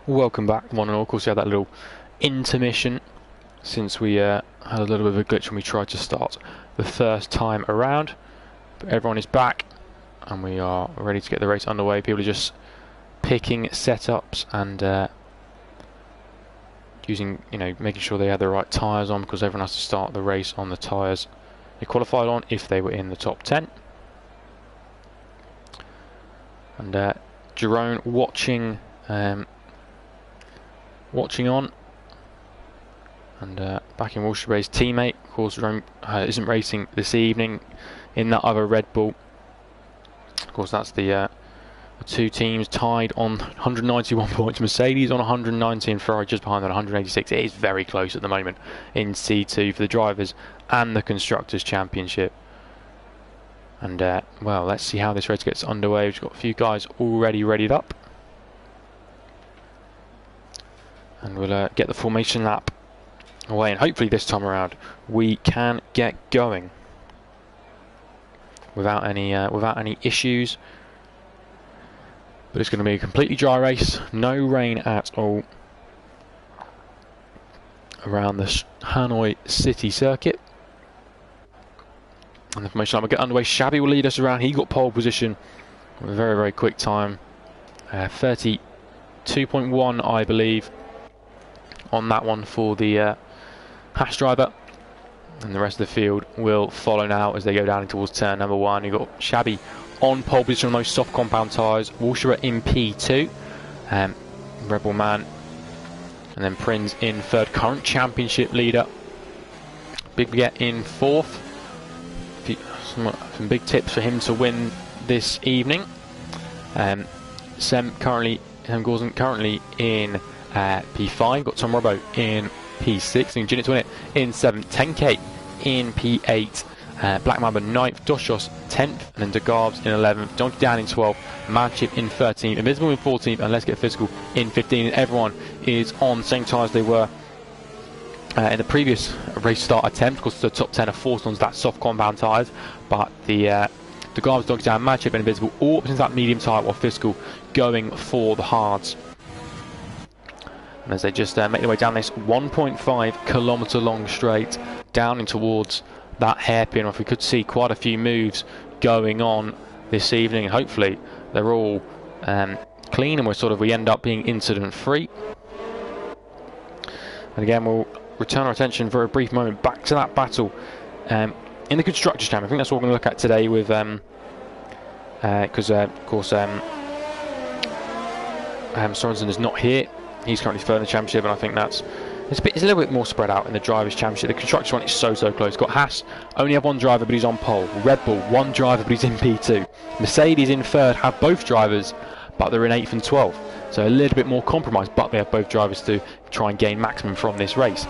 Welcome back, one and all. Of course, we had that little intermission since we had a little bit of a glitch when we tried to start the first time around. But everyone is back, and we are ready to get the race underway. People are just picking setups and using, making sure they have the right tyres on, because everyone has to start the race on the tyres they qualified on if they were in the top 10. And Jerome watching on, and back in Walshabay's teammate, of course, Jerome isn't racing this evening in that other Red Bull. Of course, that's the two teams tied on 191 points. Mercedes on 190 and Ferrari just behind on 186. It is very close at the moment in C2 for the drivers and the Constructors' Championship. And well, let's see how this race gets underway. We've got a few guys already readied up, and we'll get the formation lap away, and hopefully this time around we can get going without any issues. But it's going to be a completely dry race, no rain at all around the Hanoi City circuit. And the formation line will get underway. Shabby will lead us around. He got pole position with a very, very quick time, 32.1 I believe on that one for the Haas driver, and the rest of the field will follow now as they go down towards turn number 1. You've got Shabby on pole position on those soft compound tyres, Walshaber in P2, Rebel Man, and then Prinz in third, current championship leader. Big Baguette in fourth. Some big tips for him to win this evening. Sam Gordon currently in P5, got Tom Robbo in P6, and Ginnet to win it in 7th, 10k in P8, Black Mamba 9th, Doshos 10th, and then DeGarbs in 11th, Donkey Down in 12th, Madchip in 13th, Invisible in 14th, and Let's Get Physical in 15th. And everyone is on the same tyres they were in the previous race start attempt, because the top 10 are forced onto that soft compound tyres, but the DeGarbs, Donkey Down, Madchip, and Invisible all up into that medium tyre, while Physical going for the hards. And as they just make their way down this 1.5 kilometre long straight down in towards that hairpin, if we could see quite a few moves going on this evening, and hopefully they're all clean and we end up being incident free. And again, we'll return our attention for a brief moment back to that battle in the Constructors' Championship. I think that's what we're going to look at today, with because of course Sorensen is not here. He's currently third in the championship, and I think it's a little bit more spread out in the Drivers' Championship. The Constructors one is so close. Got Haas, only have one driver, but he's on pole. Red Bull, one driver, but he's in P2. Mercedes in third, have both drivers, but they're in 8th and 12th. So a little bit more compromised, but they have both drivers to try and gain maximum from this race.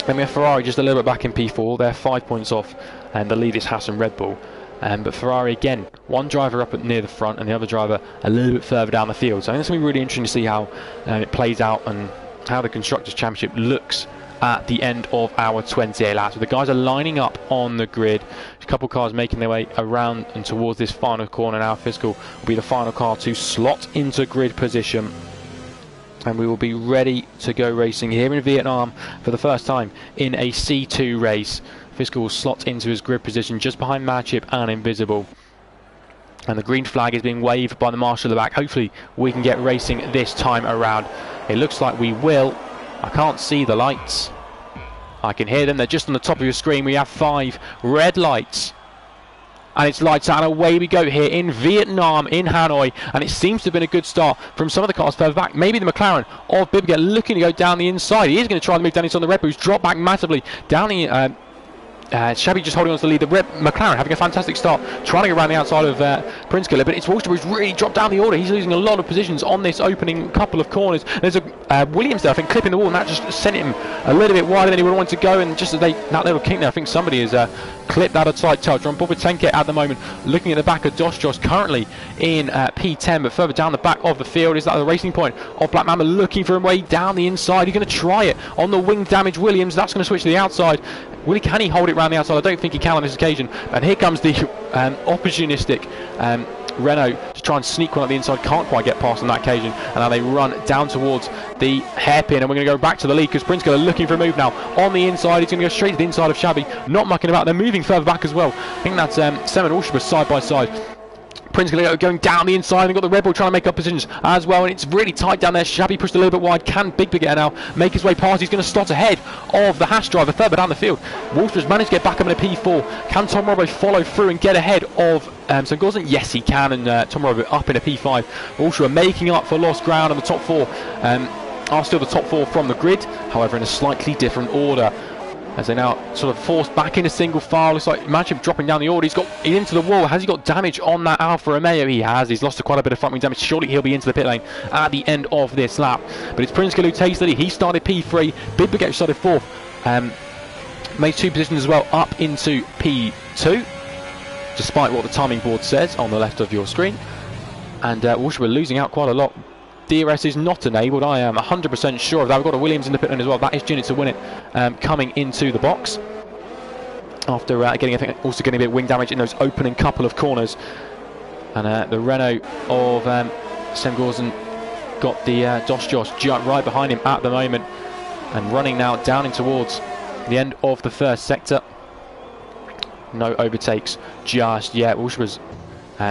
Then we have Ferrari just a little bit back in P4. They're 5 points off, and the lead is Haas and Red Bull. But Ferrari, again, one driver up near the front and the other driver a little bit further down the field. So I think it's going to be really interesting to see how it plays out and how the Constructors' Championship looks at the end of our 28 laps. So the guys are lining up on the grid. A couple of cars making their way around and towards this final corner now. Physical will be the final car to slot into grid position, and we will be ready to go racing here in Vietnam for the first time in a C2 race. Physical will slot into his grid position just behind Madchip and Invisible. And the green flag is being waved by the marshal at the back. Hopefully we can get racing this time around. It looks like we will. I can't see the lights. I can hear them. They're just on the top of your screen. We have 5 red lights. And it's lights out, and away we go here in Vietnam, in Hanoi. And it seems to have been a good start from some of the cars further back. Maybe the McLaren of Bibget looking to go down the inside. He is going to try to move down inside the Red Bull, who's dropped back massively down the... Shabby just holding on to the lead. The McLaren having a fantastic start, trying to go around the outside of Prinz Killer, but it's Walshaber who's really dropped down the order. He's losing a lot of positions on this opening couple of corners. There's a Williams there, I think, clipping the wall, and that just sent him a little bit wider than he would want to go. And just as that little kink there, I think somebody has clipped that a tight touch. We're on board with 10k at the moment, looking at the back of Josh currently in P10, but further down the back of the field is that the racing point of Black Mamba, looking for a way down the inside. He's going to try it on the wing damage Williams. That's going to switch to the outside. Can he hold it round the outside? I don't think he can on this occasion. And here comes the opportunistic Renault to try and sneak one at the inside, can't quite get past on that occasion, and now they run down towards the hairpin, and we're going to go back to the lead because Prince Killer looking for a move now on the inside. He's going to go straight to the inside of Shabby, not mucking about. They're moving further back as well. I think that's Sem and Ulshba side by side. Prince Killer going down the inside, and they've got the Red Bull trying to make up positions as well, and it's really tight down there. Shabby pushed a little bit wide. Can Big Baguette now make his way past? He's going to start ahead of the Haas driver further down the field. Wolfsburg's managed to get back up in a P4. Can Tom Robbo follow through and get ahead of St. Gauzen? Yes, he can, and Tom Robbo up in a P5. Also making up for lost ground, and the top four are still the top four from the grid, however in a slightly different order, as they now sort of forced back in a single file. Looks like, imagine him dropping down the order. He's got into the wall. Has he got damage on that Alfa Romeo? He has. He's lost quite a bit of front wing damage. Surely he'll be into the pit lane at the end of this lap. But it's Prince Killer who takes the lead. He started P3. Big Baguette started 4th. Made 2 positions as well up into P2, despite what the timing board says on the left of your screen. And Walsh were losing out quite a lot. DRS is not enabled, I am 100% sure of that. We've got a Williams in the pit lane as well. That is Jinnit to win it, coming into the box after getting, I think, also getting a bit of wing damage in those opening couple of corners. And the Renault of Sem Gauzen got the Dos Josh right behind him at the moment, and running now down in towards the end of the first sector. No overtakes just yet. Walsh was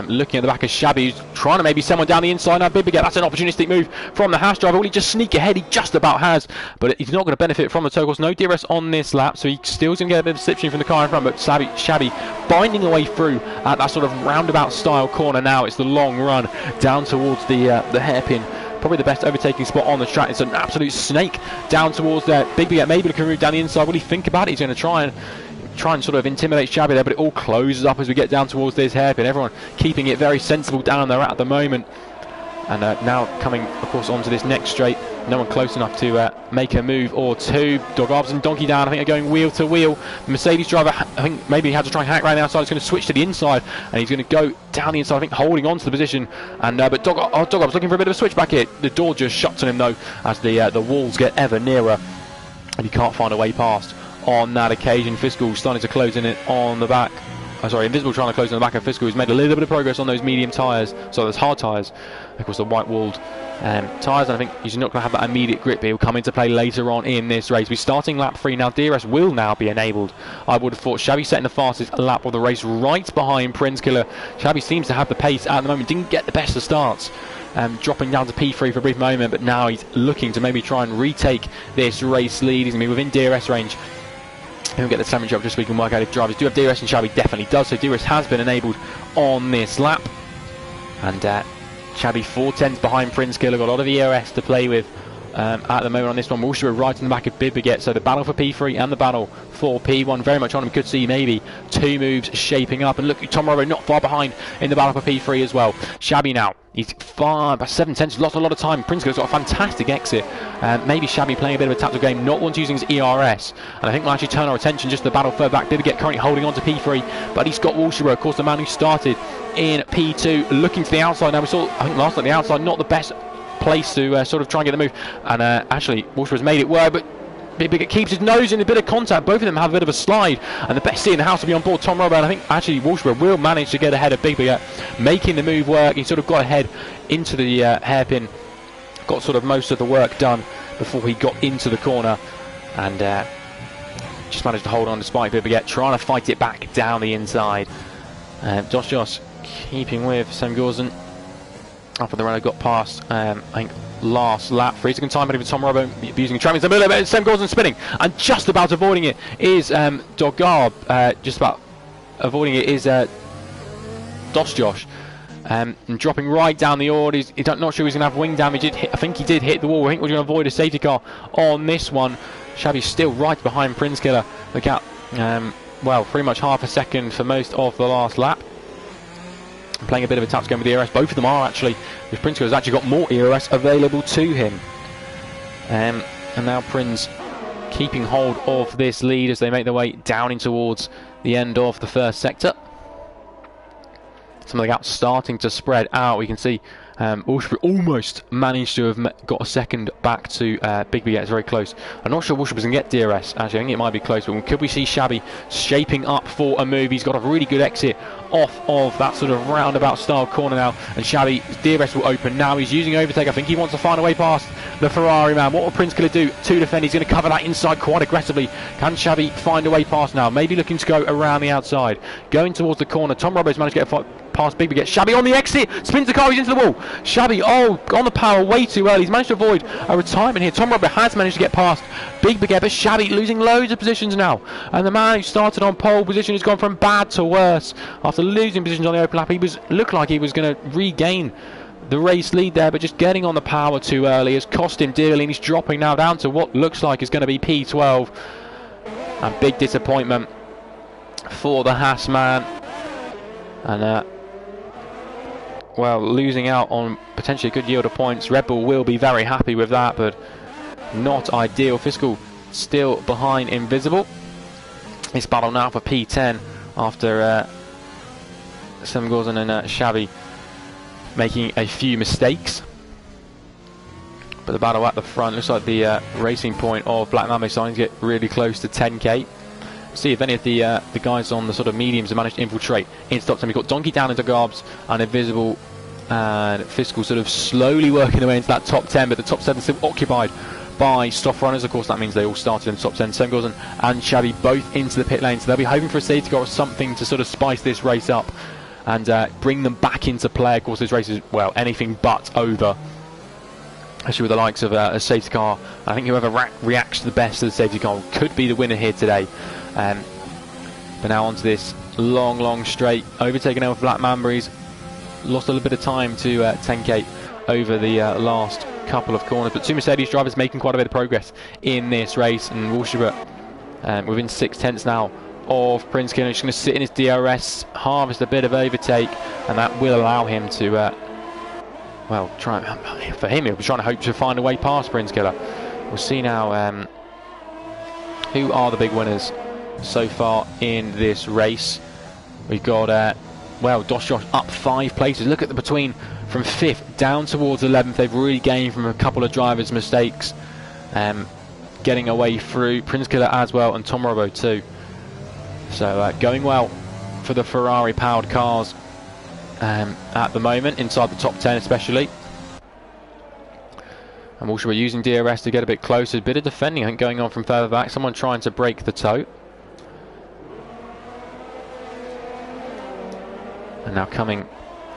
looking at the back of Shabby, who's trying to maybe someone down the inside. Now Big Baguette, that's an opportunistic move from the Haas driver. Will he just sneak ahead? He just about has, but he's not going to benefit from the toe course. No DRS on this lap, so he still's going to get a bit of slipstream from the car in front, but Shabby binding the way through at that sort of roundabout style corner. Now it's the long run down towards the hairpin. Probably the best overtaking spot on the track. It's an absolute snake down towards there. Big Baguette maybe looking to move down the inside. Will he think about it? He's going to try and sort of intimidate Shabby there, but it all closes up as we get down towards this hairpin. Everyone keeping it very sensible down there at the moment. And now coming, of course, onto this next straight. No one close enough to make a move or two. Dog Arbs and Donkey Down, I think, are going wheel to wheel. The Mercedes driver, I think maybe he had to try and hack around the outside. He's going to switch to the inside, and he's going to go down the inside, I think, holding on to the position. And but Dog Arbs looking for a bit of a switch back here. The door just shuts on him, though, as the walls get ever nearer, and he can't find a way past on that occasion. Fiscal starting to close in it on the back. Oh, sorry, Invisible trying to close in the back of Fiscal, who's made a little bit of progress on those medium tyres, so those hard tyres, of course the white-walled tyres, and I think he's not going to have that immediate grip, but he'll come into play later on in this race. We're starting lap 3 now. DRS will now be enabled. I would have thought Shabby setting the fastest lap of the race right behind Prince Killer. Shabby seems to have the pace at the moment, didn't get the best of starts, dropping down to P3 for a brief moment, but now he's looking to maybe try and retake this race lead. He's going to be within DRS range. He'll get the sandwich up just so we can work out if drivers do have DRS, and Shabby definitely does, so DRS has been enabled on this lap. And Shabby 4/10 behind Prince Killer, got a lot of ERS to play with at the moment on this one. We're also right in the back of Big Baguette, so the battle for P3 and the battle for P1 very much on him. Could see maybe 2 moves shaping up, and look, Tom Robbo not far behind in the battle for P3 as well. Shabby now, he's far by 7/10, lost a lot of time. Prince Killer's got a fantastic exit. Maybe Shabby playing a bit of a tactical game, not want to using his ERS, and I think we'll actually turn our attention just to the battle further back. Big Baguette currently holding on to P3, but he's got Walsharow, of course, the man who started in P2, looking to the outside. Now we saw, I think last night, the outside not the best place to sort of try and get the move, and actually Walsharow made it work, but Big Baguette keeps his nose in a bit of contact. Both of them have a bit of a slide, and the best seat in the house will be on board Tom Robbo, and I think actually Walsharow will manage to get ahead of Big Baguette, making the move work. He sort of got ahead into the hairpin, got sort of most of the work done before he got into the corner, and just managed to hold on despite Big Baguette trying to fight it back down the inside. Dos Josh keeping with Sem Gauzen after the runner got past, I think last lap. 3 second time penalty for Tom Robbo, abusing trappings. Sem Gauzen spinning, and just about avoiding it is Dogarb. Just about avoiding it is Dos Josh. And dropping right down the ord. He's not sure he's going to have wing damage. I think he did hit the wall. I think we're going to avoid a safety car on this one. Shabby's still right behind Prince Killer. Look out, well, pretty much half a second for most of the last lap. Playing a bit of a tactical game with ERS. Both of them are actually, because Prince Killer's actually got more ERS available to him. And now Prince keeping hold of this lead as they make their way down in towards the end of the first sector. Some of the gaps starting to spread out. We can see Walshaw almost managed to have got a second back to Big Baguette. It's very close. I'm not sure Walshaw was going to get DRS. Actually, I think it might be close, but could we see Shabby shaping up for a move? He's got a really good exit off of that sort of roundabout style corner now, and Shabby, DRS will open now. He's using overtake. I think he wants to find a way past the Ferrari man. What will Prince going to do to defend? He's going to cover that inside quite aggressively. Can Shabby find a way past now? Maybe looking to go around the outside, going towards the corner. Tom Robbo's managed to get past Big Baguette. Shabby on the exit, spins the car, he's into the wall. Shabby, on the power way too early. He's managed to avoid a retirement here. Tom Robbo has managed to get past Big Baguette, but Shabby losing loads of positions now. And the man who started on pole position has gone from bad to worse. After losing positions on the open lap, he looked like he was going to regain the race lead there, but just getting on the power too early has cost him dearly, and he's dropping now down to what looks like is going to be P12. And big disappointment for the Haas man. And well, losing out on potentially a good yield of points. Red Bull will be very happy with that, but not ideal. Fiscal still behind Invisible. This battle now for P10 after Semgorzen and Shabby making a few mistakes. But the battle at the front looks like the racing point of Black Mamba starting to get really close to 10k. See if any of the guys on the sort of mediums have managed to infiltrate into top 10. We've got Donkey down into Garbs and Invisible and Fiscal sort of slowly working their way into that top 10, but the top 7 still occupied by Stoff Runners. Of course, that means they all started in the top 10. Semgorzen and Shabby both into the pit lane, so they'll be hoping for a safety car or something to sort of spice this race up and bring them back into play. Of course, this race is, well, anything but over, especially with the likes of a safety car. I think whoever reacts to the best of the safety car could be the winner here today. But now onto this long straight, overtaken over Black Mamba. He's lost a little bit of time to 10k over the last couple of corners, but two Mercedes drivers making quite a bit of progress in this race, and Walshaw within 6/10 now of Prince Killer. He's going to sit in his DRS, harvest a bit of overtake, and that will allow him to well, for him he'll be trying to hope to find a way past Prince Killer. We'll see now who are the big winners so far in this race. We've got well, Josh up 5 places. Look at the between from 5th down towards 11th. They've really gained from a couple of drivers' mistakes, getting away through. Prince Killer as well, and Tom Robbo too. So going well for the Ferrari powered cars at the moment, inside the top 10 especially. And Walshaw using DRS to get a bit closer. A bit of defending, I think, going on from further back. Someone trying to break the toe. And now coming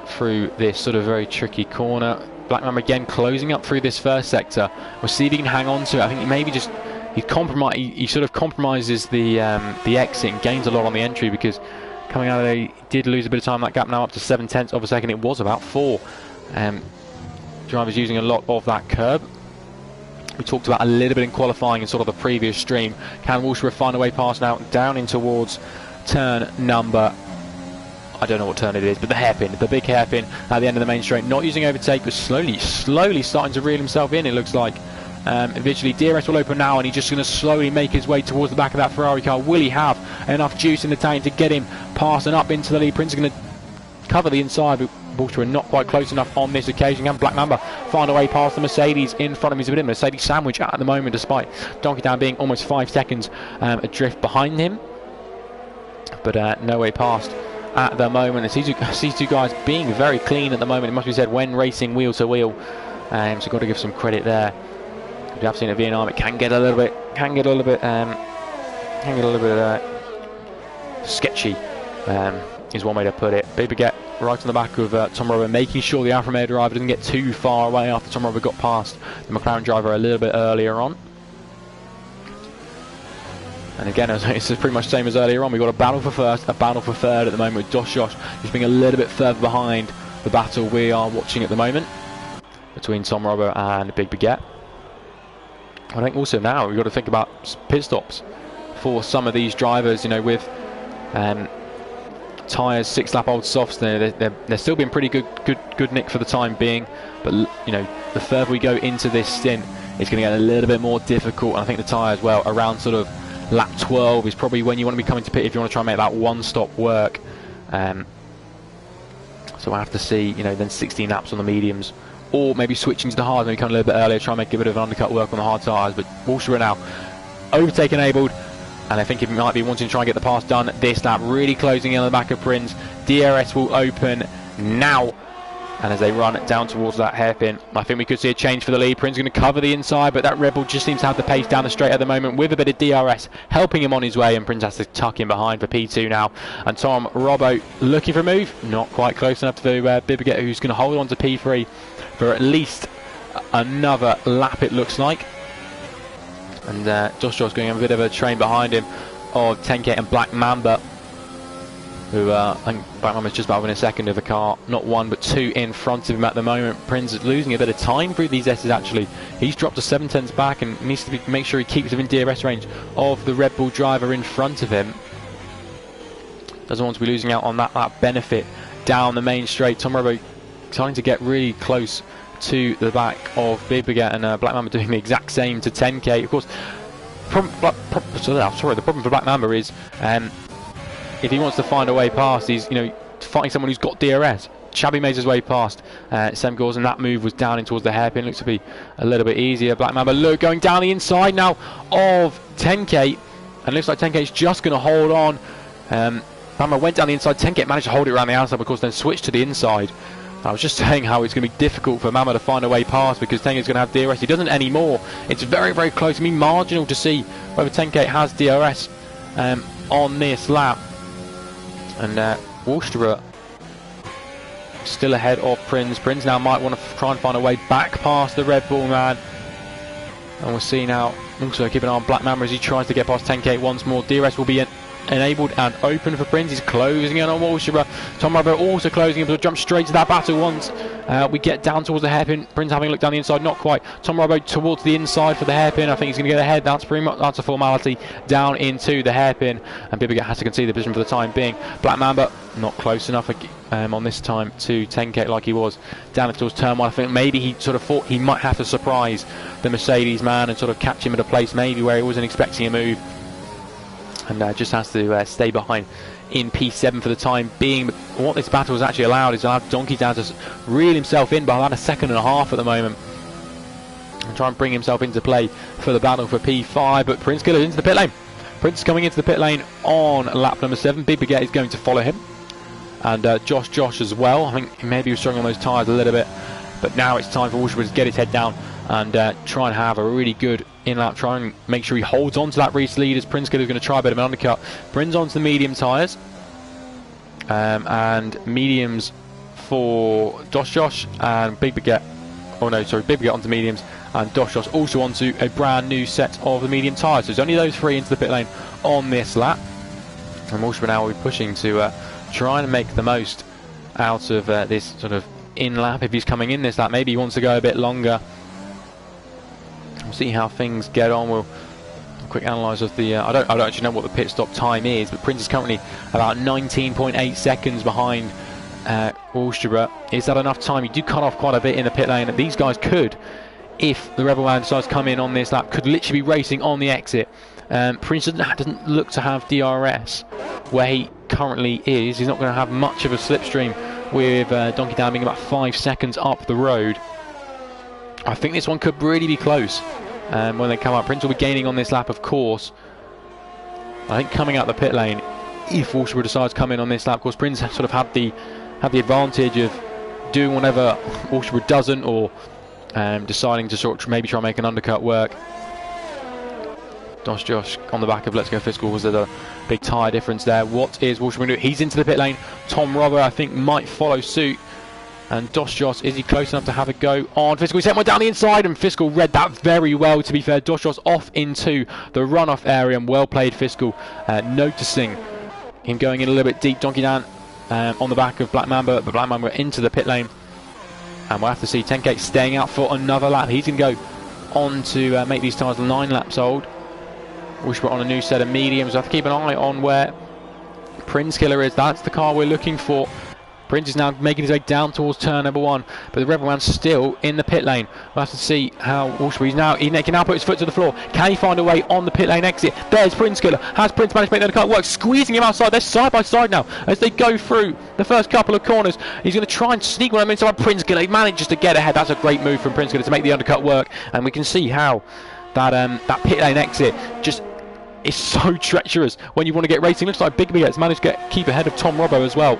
through this sort of very tricky corner. Black Mamba again closing up through this first sector. We'll see if he can hang on to it. I think he maybe just he sort of compromises the exit and gains a lot on the entry, because coming out of there he did lose a bit of time. That gap now up to 0.7 of a second. It was about 4. Drivers using a lot of that curb. We talked about a little bit in qualifying in sort of the previous stream. Can Walshaw find a way past now down in towards turn number, I don't know what turn it is, but the hairpin, the big hairpin at the end of the main straight. Not using overtake, but slowly starting to reel himself in, it looks like. Eventually DRS will open now, and he's just going to slowly make his way towards the back of that Ferrari car. Will he have enough juice in the tank to get him past and up into the lead? Prince is going to cover the inside, but Walshaw not quite close enough on this occasion. And Black Mamba find a way past the Mercedes in front of him. He's a bit of a Mercedes sandwich at the moment, despite Donkey Down being almost 5 seconds adrift behind him. But no way past at the moment. These two guys being very clean at the moment, it must be said, when racing wheel to wheel. So got to give some credit there. We have seen a VNR, it can get a little bit sketchy. Is one way to put it. Big Baguette right on the back of Tom Robbo, making sure the Alfa Romeo driver doesn't get too far away after Tom Robbo got past the McLaren driver a little bit earlier on. And again, it's pretty much the same as earlier on. We've got a battle for first, a battle for third at the moment, with Josh just being a little bit further behind the battle we are watching at the moment between Tom Robbo and Big Baguette. I think also now we've got to think about pit stops for some of these drivers, you know, with tyres 6-lap-old softs. They're still being pretty good nick for the time being, but you know, the further we go into this stint, it's going to get a little bit more difficult. And I think the tyres, well, around sort of lap 12 is probably when you want to be coming to pit if you want to try and make that one stop work. So So we'll have to see, you know, then 16 laps on the mediums, or maybe switching to the hard, maybe come a little bit earlier, try and make a bit of an undercut work on the hard tyres. But Walstra now overtake enabled, and I think he might be wanting to try and get the pass done this lap, really closing in on the back of Prinz. DRS will open now, and as they run down towards that hairpin, I think we could see a change for the lead. Prinz going to cover the inside, but that Red Bull just seems to have the pace down the straight at the moment, with a bit of DRS helping him on his way, and Prinz has to tuck in behind for P2 now. And Tom Robbo looking for a move, not quite close enough to Bibiget, who's going to hold on to P3 for at least another lap, it looks like. And Josh going a bit of a train behind him of 10K and Black Mamba, who I think Black Mamba's just about winning second of the car, not one but two in front of him at the moment. Prinz is losing a bit of time through these S's actually. He's dropped to 7/10 back and needs to make sure he keeps within DRS range of the Red Bull driver in front of him. Doesn't want to be losing out on that benefit down the main straight. Tom Robbo starting to get really close to the back of Bibiget, and Black Mamba doing the exact same to 10K. Of course, the problem for Black Mamba is if he wants to find a way past, he's fighting someone who's got DRS. Shabby made his way past Sem Gors, and that move was down in towards the hairpin. Looks to be a little bit easier. Black Mamba going down the inside now of 10K, and looks like 10K is just going to hold on. Mamba went down the inside. 10K managed to hold it around the outside, of course, then switched to the inside. I was just saying how it's going to be difficult for Mamba to find a way past, because 10K is going to have DRS. He doesn't anymore. It's very, very close. I mean, marginal to see whether 10K has DRS on this lap. And Walstra still ahead of Prinz. Prinz now might want to try and find a way back past the Red Bull man. And we'll see now, also keep an eye on Black Mamba as he tries to get past 10K once more. DRS will be enabled and open for Prinz. He's closing in on Walstra. Tom Robbo also closing in, but jump straight to that battle once we get down towards the hairpin. Prinz having a look down the inside, not quite. Tom Robbo towards the inside for the hairpin. I think he's going to get ahead. That's pretty much, that's a formality down into the hairpin, and Bibiget has to concede the position for the time being. Black Mamba not close enough on this time to 10K like he was down towards turn 1. I think maybe he sort of thought he might have to surprise the Mercedes man and sort of catch him at a place maybe where he wasn't expecting a move, and just has to stay behind in P7 for the time being. But what this battle has actually allowed is allowed Donkey Down to reel himself in by about a second and a half at the moment, and try and bring himself into play for the battle for P5. But Prinz Killer into the pit lane. Prinz coming into the pit lane on lap number 7. Bibiget is going to follow him, and Josh as well. I think maybe he was struggling on those tyres a little bit, but now it's time for Walstra to get his head down and try and have a really good in-lap, try and make sure he holds on to that race lead, as Prinz Killer is going to try a bit of an undercut. Prinz onto the medium tyres, and mediums for Josh and Bibiget. Oh no, sorry, Bibiget onto mediums, and Josh also onto a brand new set of the medium tyres. So there's only those three into the pit lane on this lap, and Walstra now will be pushing to try and make the most out of this sort of in-lap. If he's coming in this lap, maybe he wants to go a bit longer. We'll see how things get on. We'll quick analyse of the I don't actually know what the pit stop time is, but Prinz is currently about 19.8 seconds behind Walstra. Is that enough time? You do cut off quite a bit in the pit lane, and these guys could, if the Rebel man decides to come in on this lap, could literally be racing on the exit. Prinz doesn't look to have DRS where he currently is. He's not going to have much of a slipstream with Donkey Down being about 5 seconds up the road. I think this one could really be close when they come up. Prinz will be gaining on this lap, of course. I think coming out the pit lane, if Walstra decides to come in on this lap, of course, Prinz sort of had the advantage of doing whatever Walstra doesn't, or deciding to sort of maybe try and make an undercut work. Josh on the back of Let's Go Fiscal. Was there a big tyre difference there? What is Walstra going to do? He's into the pit lane. Tom Robbo, I think, might follow suit. And Josh, is he close enough to have a go on Fiscal? He sent one down the inside, and Fiscal read that very well, to be fair. Josh off into the runoff area, and well played Fiscal, noticing him going in a little bit deep. Donkey Down on the back of Black Mamba, but Black Mamba into the pit lane. And we'll have to see 10K staying out for another lap. He's going to go on to make these tyres 9 laps old. Walstra on a new set of mediums. I have to keep an eye on where Prinz Killer is. That's the car we're looking for Prince is now making his way down towards turn number 1, but the Rebel Man's still in the pit lane. We'll have to see how Walsbury he can now put his foot to the floor. Can he find a way on the pit lane exit? There's Prince Killer. Has Prince managed to make the undercut work? Squeezing him outside. They're side by side now as they go through the first couple of corners. He's going to try and sneak one inside Prince Killer. He manages to get ahead. That's a great move from Prince Killer to make the undercut work, and we can see how that pit lane exit just is so treacherous when you want to get racing. Looks like Big B has managed to keep ahead of Tom Robbo as well.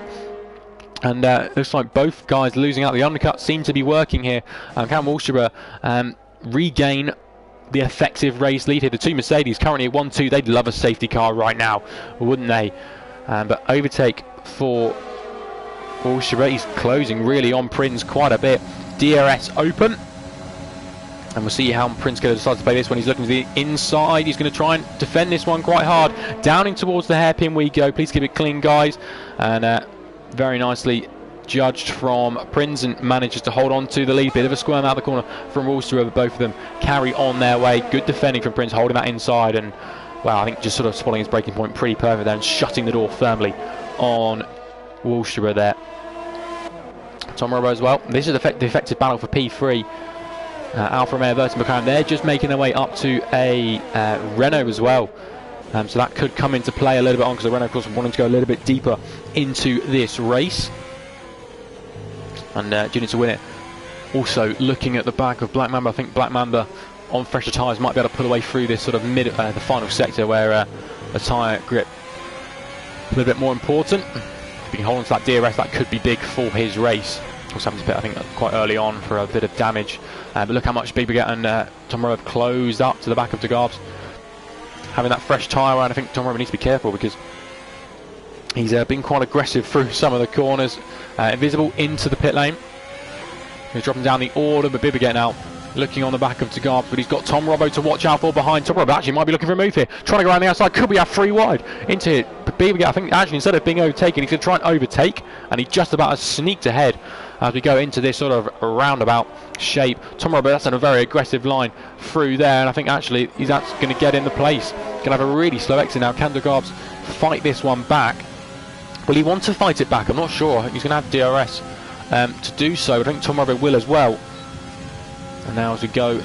And looks like both guys losing out the undercut seem to be working here. Can Walsbury regain the effective race lead here? The two Mercedes currently at 1-2. They'd love a safety car right now, wouldn't they? But overtake for Walsbury. He's closing really on Prince quite a bit. DRS open. And we'll see how Prince Killer decides to play this one. He's looking to the inside. He's going to try and defend this one quite hard. Downing towards the hairpin we go. Please keep it clean, guys. And very nicely judged from Prince, and manages to hold on to the lead. Bit of a squirm out of the corner from Walsbury, but both of them carry on their way. Good defending from Prince, holding that inside, and well, I think just sort of spotting his braking point pretty perfect there and shutting the door firmly on Walsbury there. Tom Robbo as well. This is the effective battle for P3. Alfa Romeo, Verton McLaren, they're just making their way up to a Renault as well. So that could come into play a little bit on, because the Renault, of course, wanting to go a little bit deeper into this race. And Junior to win it. Also looking at the back of Black Mamba, I think Black Mamba on fresher tyres might be able to pull away through this sort of the final sector, where a tyre grip a little bit more important. If he can hold on to that DRS, that could be big for his race. Also having to pit, I think, quite early on for a bit of damage. But look how much Big Baguette and Tom Robbo have closed up to the back of De Garbs. Having that fresh tyre around, I think Tom Robbo needs to be careful, because he's been quite aggressive through some of the corners. Invisible into the pit lane. He's dropping down the order, but Big Baguette now looking on the back of De Garbs, but he's got Tom Robbo to watch out for behind. Tom Robbo actually might be looking for a move here, trying to go around the outside. Could we have 3 wide into it? But Big Baguette, I think, actually, instead of being overtaken, he's going to try and overtake, and he just about has sneaked ahead as we go into this sort of roundabout shape. Tom Robbo, that's in a very aggressive line through there, and I think actually he's going to get in the place. Going to have a really slow exit now. Can De Garbs fight this one back? Will he want to fight it back? I'm not sure. He's going to have DRS to do so. I think Tom Robbo will as well. And now as we go,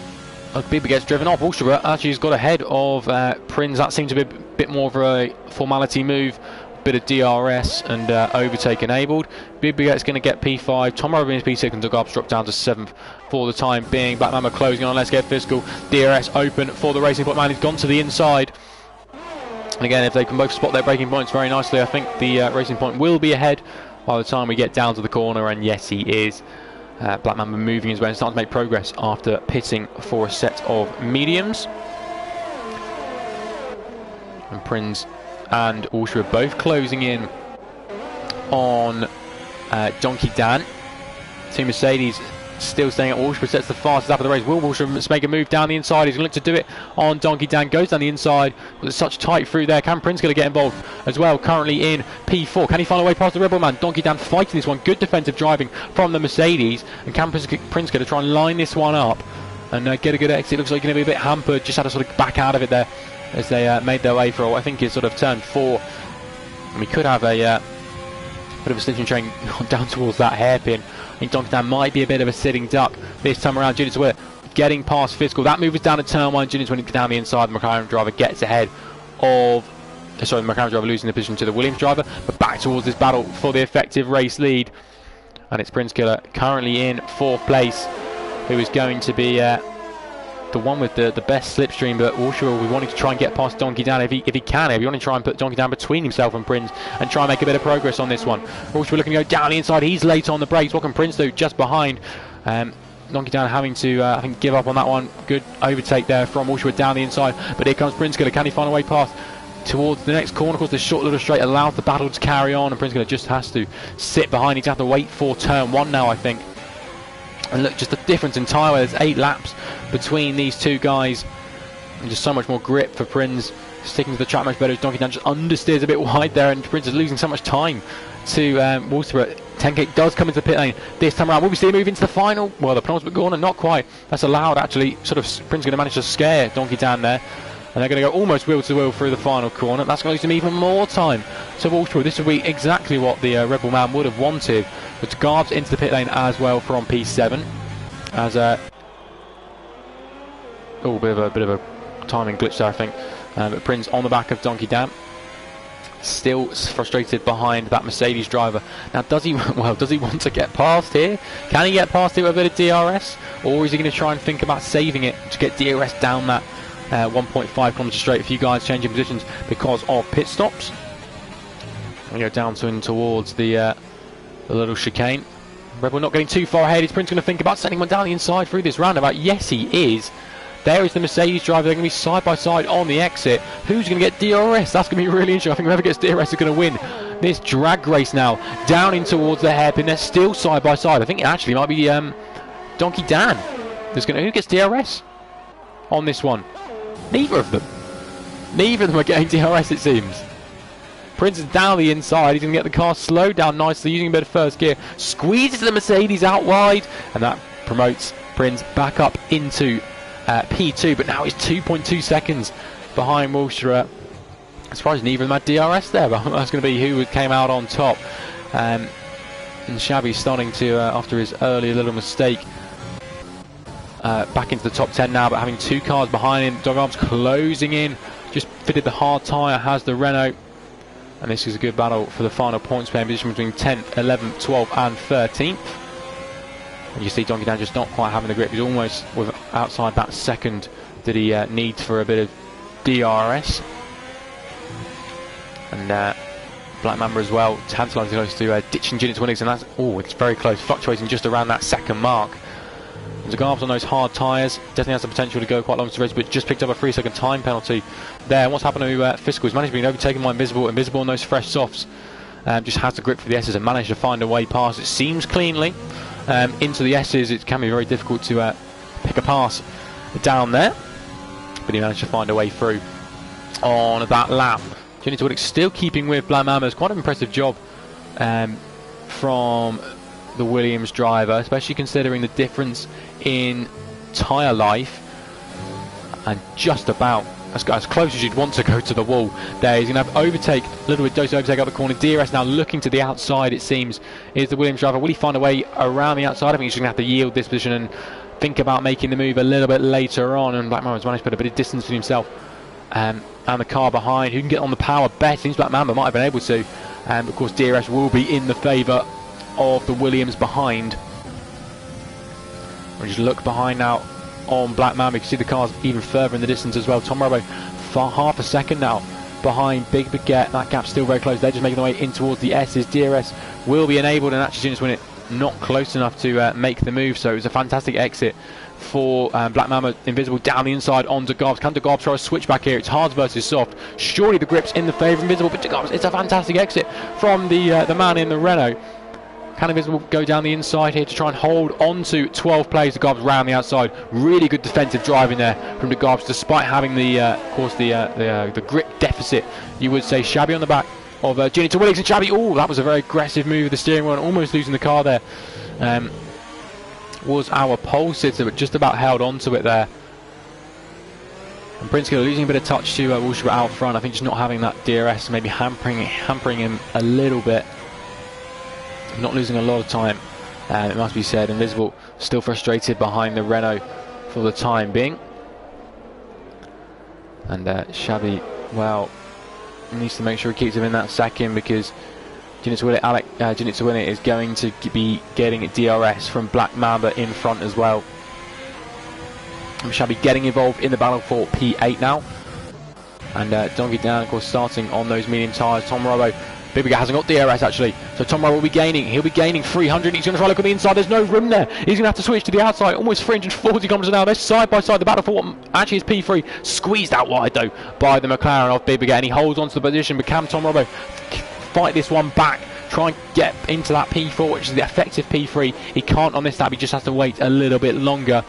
Bieber gets driven off. Walsbury actually has got ahead of Prince. That seemed to be a bit more of a formality move. Bit of DRS and overtake enabled. Bieber gets going to get P5. Tom Robbo is P6 and De Garbs dropped down to 7th for the time being. Black Mamba closing on. Let's get physical. DRS open for the Racing Point man. He's gone to the inside. And again, if they can both spot their braking points very nicely, I think the Racing Point will be ahead by the time we get down to the corner. And yes, he is. Black Mamba moving his way and starting to make progress after pitting for a set of mediums. And Prince and Walsbury both closing in on Donkey Dan. Two Mercedes still staying at Walsbury. Sets the fastest lap of the race. Will Walsbury make a move down the inside? He's going to look to do it on Donkey Dan. Goes down the inside. There's such tight through there. Can Prince going to get involved as well? Currently in P4. Can he find a way past the Rebel Man? Donkey Dan fighting this one. Good defensive driving from the Mercedes. And can Prince going to try and line this one up and get a good exit? Looks like he's going to be a bit hampered. Just had to sort of back out of it there as they made their way for, I think, it's sort of turn 4. And we could have a bit of a slipstream train down towards that hairpin. I think Donkey Dan might be a bit of a sitting duck this time around. Junior Swift getting past Fiscal. That move was down to turn 1. Junior's winning down the inside. The McLaren driver gets ahead of... Sorry, the McLaren driver losing the position to the Williams driver. But back towards this battle for the effective race lead. And it's Prince Killer currently in 4th place, who is going to be the one with the best slipstream. But Walsbury will be wanting to try and get past Donkey Dan if he can. If you want to try and put Donkey Dan between himself and Prince and try and make a bit of progress on this one. Walsbury looking to go down the inside. He's late on the brakes. What can Prince do? Just behind. Donkey Dan having to, I think, give up on that one. Good overtake there from Walsbury down the inside. But here comes Prince Killer. Can he find a way past towards the next corner? Of course, the short little straight allows the battle to carry on, and Prince Killer just has to sit behind. He's going to have to wait for turn 1 now, I think. And look, just the difference in tyre. There's 8 laps between these two guys, and just so much more grip for Prince. Sticking to the track much better. Donkey Dan just understeers a bit wide there, and Prince is losing so much time to Walsbury. 10K does come into the pit lane this time around. Will we see a move into the final? Well, the penultimate corner, not quite. That's allowed, actually. Sort of Prince going to manage to scare Donkey Dan there. And they're going to go almost wheel to wheel through the final corner. That's going to lose them even more time to Walshaw. This would be exactly what the Red Bull man would have wanted. But Garbs into the pit lane as well from P7. As bit of a timing glitch there, I think. But Prince on the back of Donkey Dan, still frustrated behind that Mercedes driver. Now, does he want to get past here? Can he get past it with a bit of DRS, or is he going to try and think about saving it to get DRS down that 1.5 kilometre straight? A few guys changing positions because of pit stops. We go down to and towards the little chicane. Red Bull not getting too far ahead. Is Prince going to think about sending one down the inside through this roundabout? Yes, he is. There is the Mercedes driver. They're going to be side by side on the exit. Who's going to get DRS? That's going to be really interesting. I think whoever gets DRS is going to win this drag race now. Down in towards the hairpin. They're still side by side. I think it actually might be Donkey Dan. Who gets DRS on this one? Neither of them. Neither of them are getting DRS, it seems. Prince is down the inside. He's going to get the car slowed down nicely using a bit of first gear. Squeezes the Mercedes out wide. And that promotes Prince back up into P2, but now he's 2.2 seconds behind Walshaw. I'm surprised neither of them had DRS there, but that's going to be who came out on top. And Shabby starting to, after his earlier little mistake, back into the top 10 now, but having two cars behind him. Dog Arms closing in, just fitted the hard tyre, has the Renault. And this is a good battle for the final points playing position between 10th, 11th, 12th and 13th. And you see Donkey Dan just not quite having the grip. He's almost outside that second that he needs for a bit of DRS. And Black Mamba as well, tantalising close to ditching Ginny to Winnings, and that's, it's very close, fluctuating just around that second mark. Zagarbs on those hard tyres, definitely has the potential to go quite long to the race, but just picked up a 3-second time penalty there. And what's happened to Fiscal? He's managed to be overtaken by Invisible. Invisible on those fresh softs just has the grip for the S's and managed to find a way past. It seems cleanly. Into the S's, it can be very difficult to pick a pass down there, but he managed to find a way through on that lap. Jenny Twillick still keeping with Black Mamba. It's quite an impressive job from the Williams driver, especially considering the difference in tyre life, and just about as close as you'd want to go to the wall there. He's going to have overtake, a little bit dose overtake up the corner. DRS now looking to the outside, it seems, is the Williams driver. Will he find a way around the outside? I think he's going to have to yield this position and think about making the move a little bit later on. And Black Mamba's managed to put a bit of distance between himself and the car behind. Who can get on the power best? Seems Black Mamba might have been able to. And of course DRS will be in the favour of the Williams behind. We'll just look behind now on Black Mamba. You can see the cars even further in the distance as well. Tom Robbo half a second now behind Big Baguette. That gap's still very close. They're just making their way in towards the S's. DRS will be enabled, and actually Juniors win it not close enough to make the move. So it was a fantastic exit for Black Mamba. Invisible down the inside on DeGarbs. Can DeGarbs try a switch back here? It's hard versus soft. Surely the grip's in the favour of Invisible, but DeGarbs, it's a fantastic exit from the man in the Renault. Can Invisible go down the inside here to try and hold on to 12 players? DeGarbs round the outside. Really good defensive driving there from DeGarbs, despite having the, of course, the grip deficit. You would say Shabby on the back of Ginny to Williams, and Shabby. Oh, that was a very aggressive move with the steering wheel, and almost losing the car there. Was our pole sitter, but just about held on to it there. And Prince losing a bit of touch to Walshaw out front. I think just not having that DRS, maybe hampering him a little bit. Not losing a lot of time, it must be said. Invisible still frustrated behind the Renault for the time being. And Shabby, well, needs to make sure he keeps him in that second, because Ginitawillit is going to be getting DRS from Black Mamba in front as well. And Shabby getting involved in the battle for P8 now. And Donkey Dan, of course, starting on those medium tyres. Tom Robbo, Big Baguette hasn't got DRS actually, so Tom Robbo will be gaining. He'll be gaining 300. He's going to try to look on the inside. There's no room there. He's going to have to switch to the outside. Almost 340 kilometres an hour. They're side by side. The battle for what actually is P3. Squeezed out wide though by the McLaren of Big Baguette, and he holds on to the position. But can Tom Robbo fight this one back? Try and get into that P4, which is the effective P3. He can't on this lap. He just has to wait a little bit longer.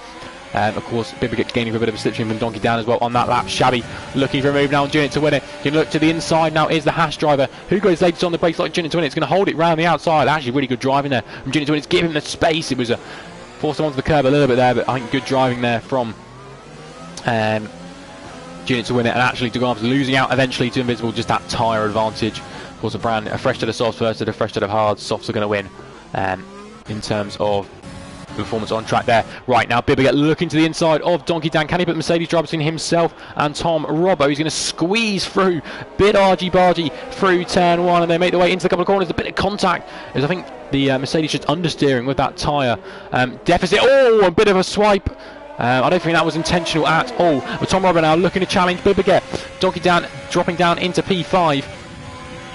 Of course, Big Baguette gaining a bit of a slipstream from Donkey Dan as well on that lap. Shabby looking for a move now and Junit to win it. You can look to the inside now, is the Haas driver. Who goes latest on the brakes like Junit to win it? It's going to hold it round the outside. Actually, really good driving there from Junit to win it. Give him the space. It was a forced him onto the curb a little bit there, but I think good driving there from Junit Unit to win it, and actually De Graaf's losing out eventually to Invisible, just that tyre advantage. Of course, a fresh set of softs versus a fresh set of hards. Softs are going to win in terms of the performance on track there. Right now, Bibiget looking to the inside of Donkey Dan. Can he put the Mercedes driver between himself and Tom Robbo? He's going to squeeze through, bit argy-bargy through turn one, and they make their way into the couple of corners. A bit of contact, as I think the Mercedes just understeering with that tyre deficit. Oh, a bit of a swipe. I don't think that was intentional at all. But Tom Robbo now looking to challenge Bibiget. Donkey Dan dropping down into P5.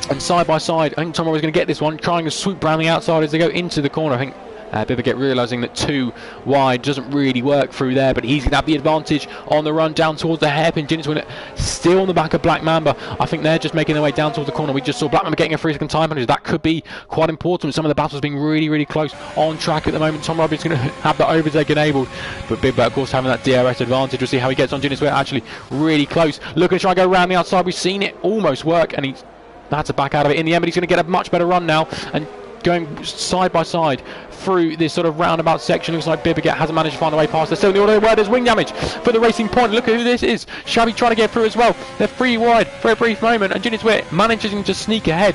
And side by side, I think Tom Robbo's going to get this one, trying to swoop around the outside as they go into the corner. I think Bibiget realising that 2 wide doesn't really work through there, but he's going to have the advantage on the run down towards the hairpin. Unit to win it, still on the back of Black Mamba. I think they're just making their way down towards the corner. We just saw Black Mamba getting a 3-second time penalty. That could be quite important. Some of the battles being really, really close on track at the moment. Tom Robbins going to have the overtake enabled, but Bibiget, of course, having that DRS advantage. We'll see how he gets on. Unit to win it, actually really close. Looking to try and go around the outside. We've seen it almost work, and he's had to back out of it in the end, but he's going to get a much better run now, and going side by side through this sort of roundabout section. Looks like Bibiget hasn't managed to find a way past. They're still in the order where there's wing damage for the Racing Point. Look at who this is. Shabby trying to get through as well. They're 3 wide for a brief moment, and Unit Wit managing to sneak ahead.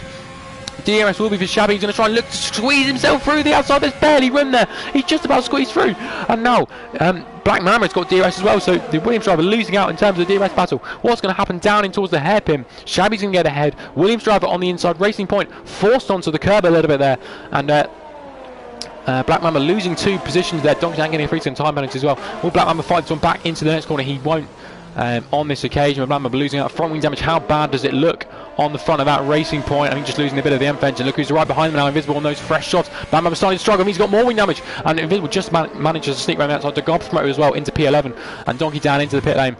DRS will be for Shabby. He's going to try and look to squeeze himself through the outside. There's barely room there. He's just about squeezed through. And now Black Mama's got DRS as well, so the Williams driver losing out in terms of the DRS battle. What's going to happen down in towards the hairpin? Shabby's going to get ahead. Williams driver on the inside. Racing Point forced onto the curb a little bit there. And Black Mamba losing 2 positions there. Donkey Dan getting a 3-second time penalty as well. Will Black Mamba fight this one back into the next corner? He won't. On this occasion, with Black Mamba losing out front wing damage. How bad does it look on the front of that Racing Point? I think just losing a bit of the end fence. And look who's right behind them now, Invisible on those fresh shots. Black Mamba starting to struggle. He's got more wing damage, and Invisible just manages to sneak around the outside. The Gob promoter as well into P11, and Donkey Dan into the pit lane,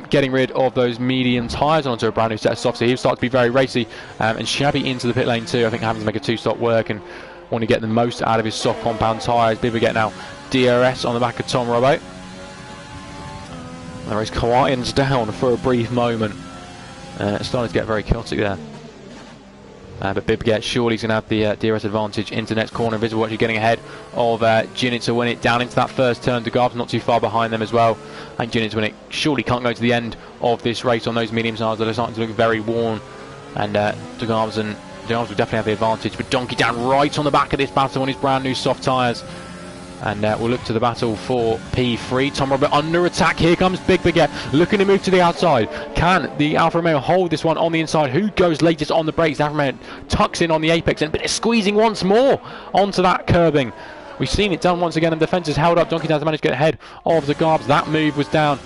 getting rid of those medium tyres onto a brand new set of softs. So he'll start to be very racy, and Shabby into the pit lane too. I think having to make a 2-stop work and want to get the most out of his soft compound tyres. Bibiget now DRS on the back of Tom Robbo. The race quietens down for a brief moment. It's starting to get very chaotic there. But Bibiget surely is going to have the DRS advantage into the next corner. Invisible actually getting ahead of Unit to win it down into that first turn. De Graaf's not too far behind them as well. And Unit to win it surely can't go to the end of this race on those medium tyres that are starting to look very worn. And De Graaf's will definitely have the advantage. But Donkey Dan right on the back of this battle on his brand new soft tyres. And we'll look to the battle for P3. Tom Robert under attack. Here comes Bibiget looking to move to the outside. Can the Alfa Romeo hold this one on the inside? Who goes latest on the brakes? The Alfa Romeo tucks in on the apex, and a bit of squeezing once more onto that curbing. We've seen it done once again, and defence is held up. Donkey Dan's managed to get ahead of the Garbs. That move was down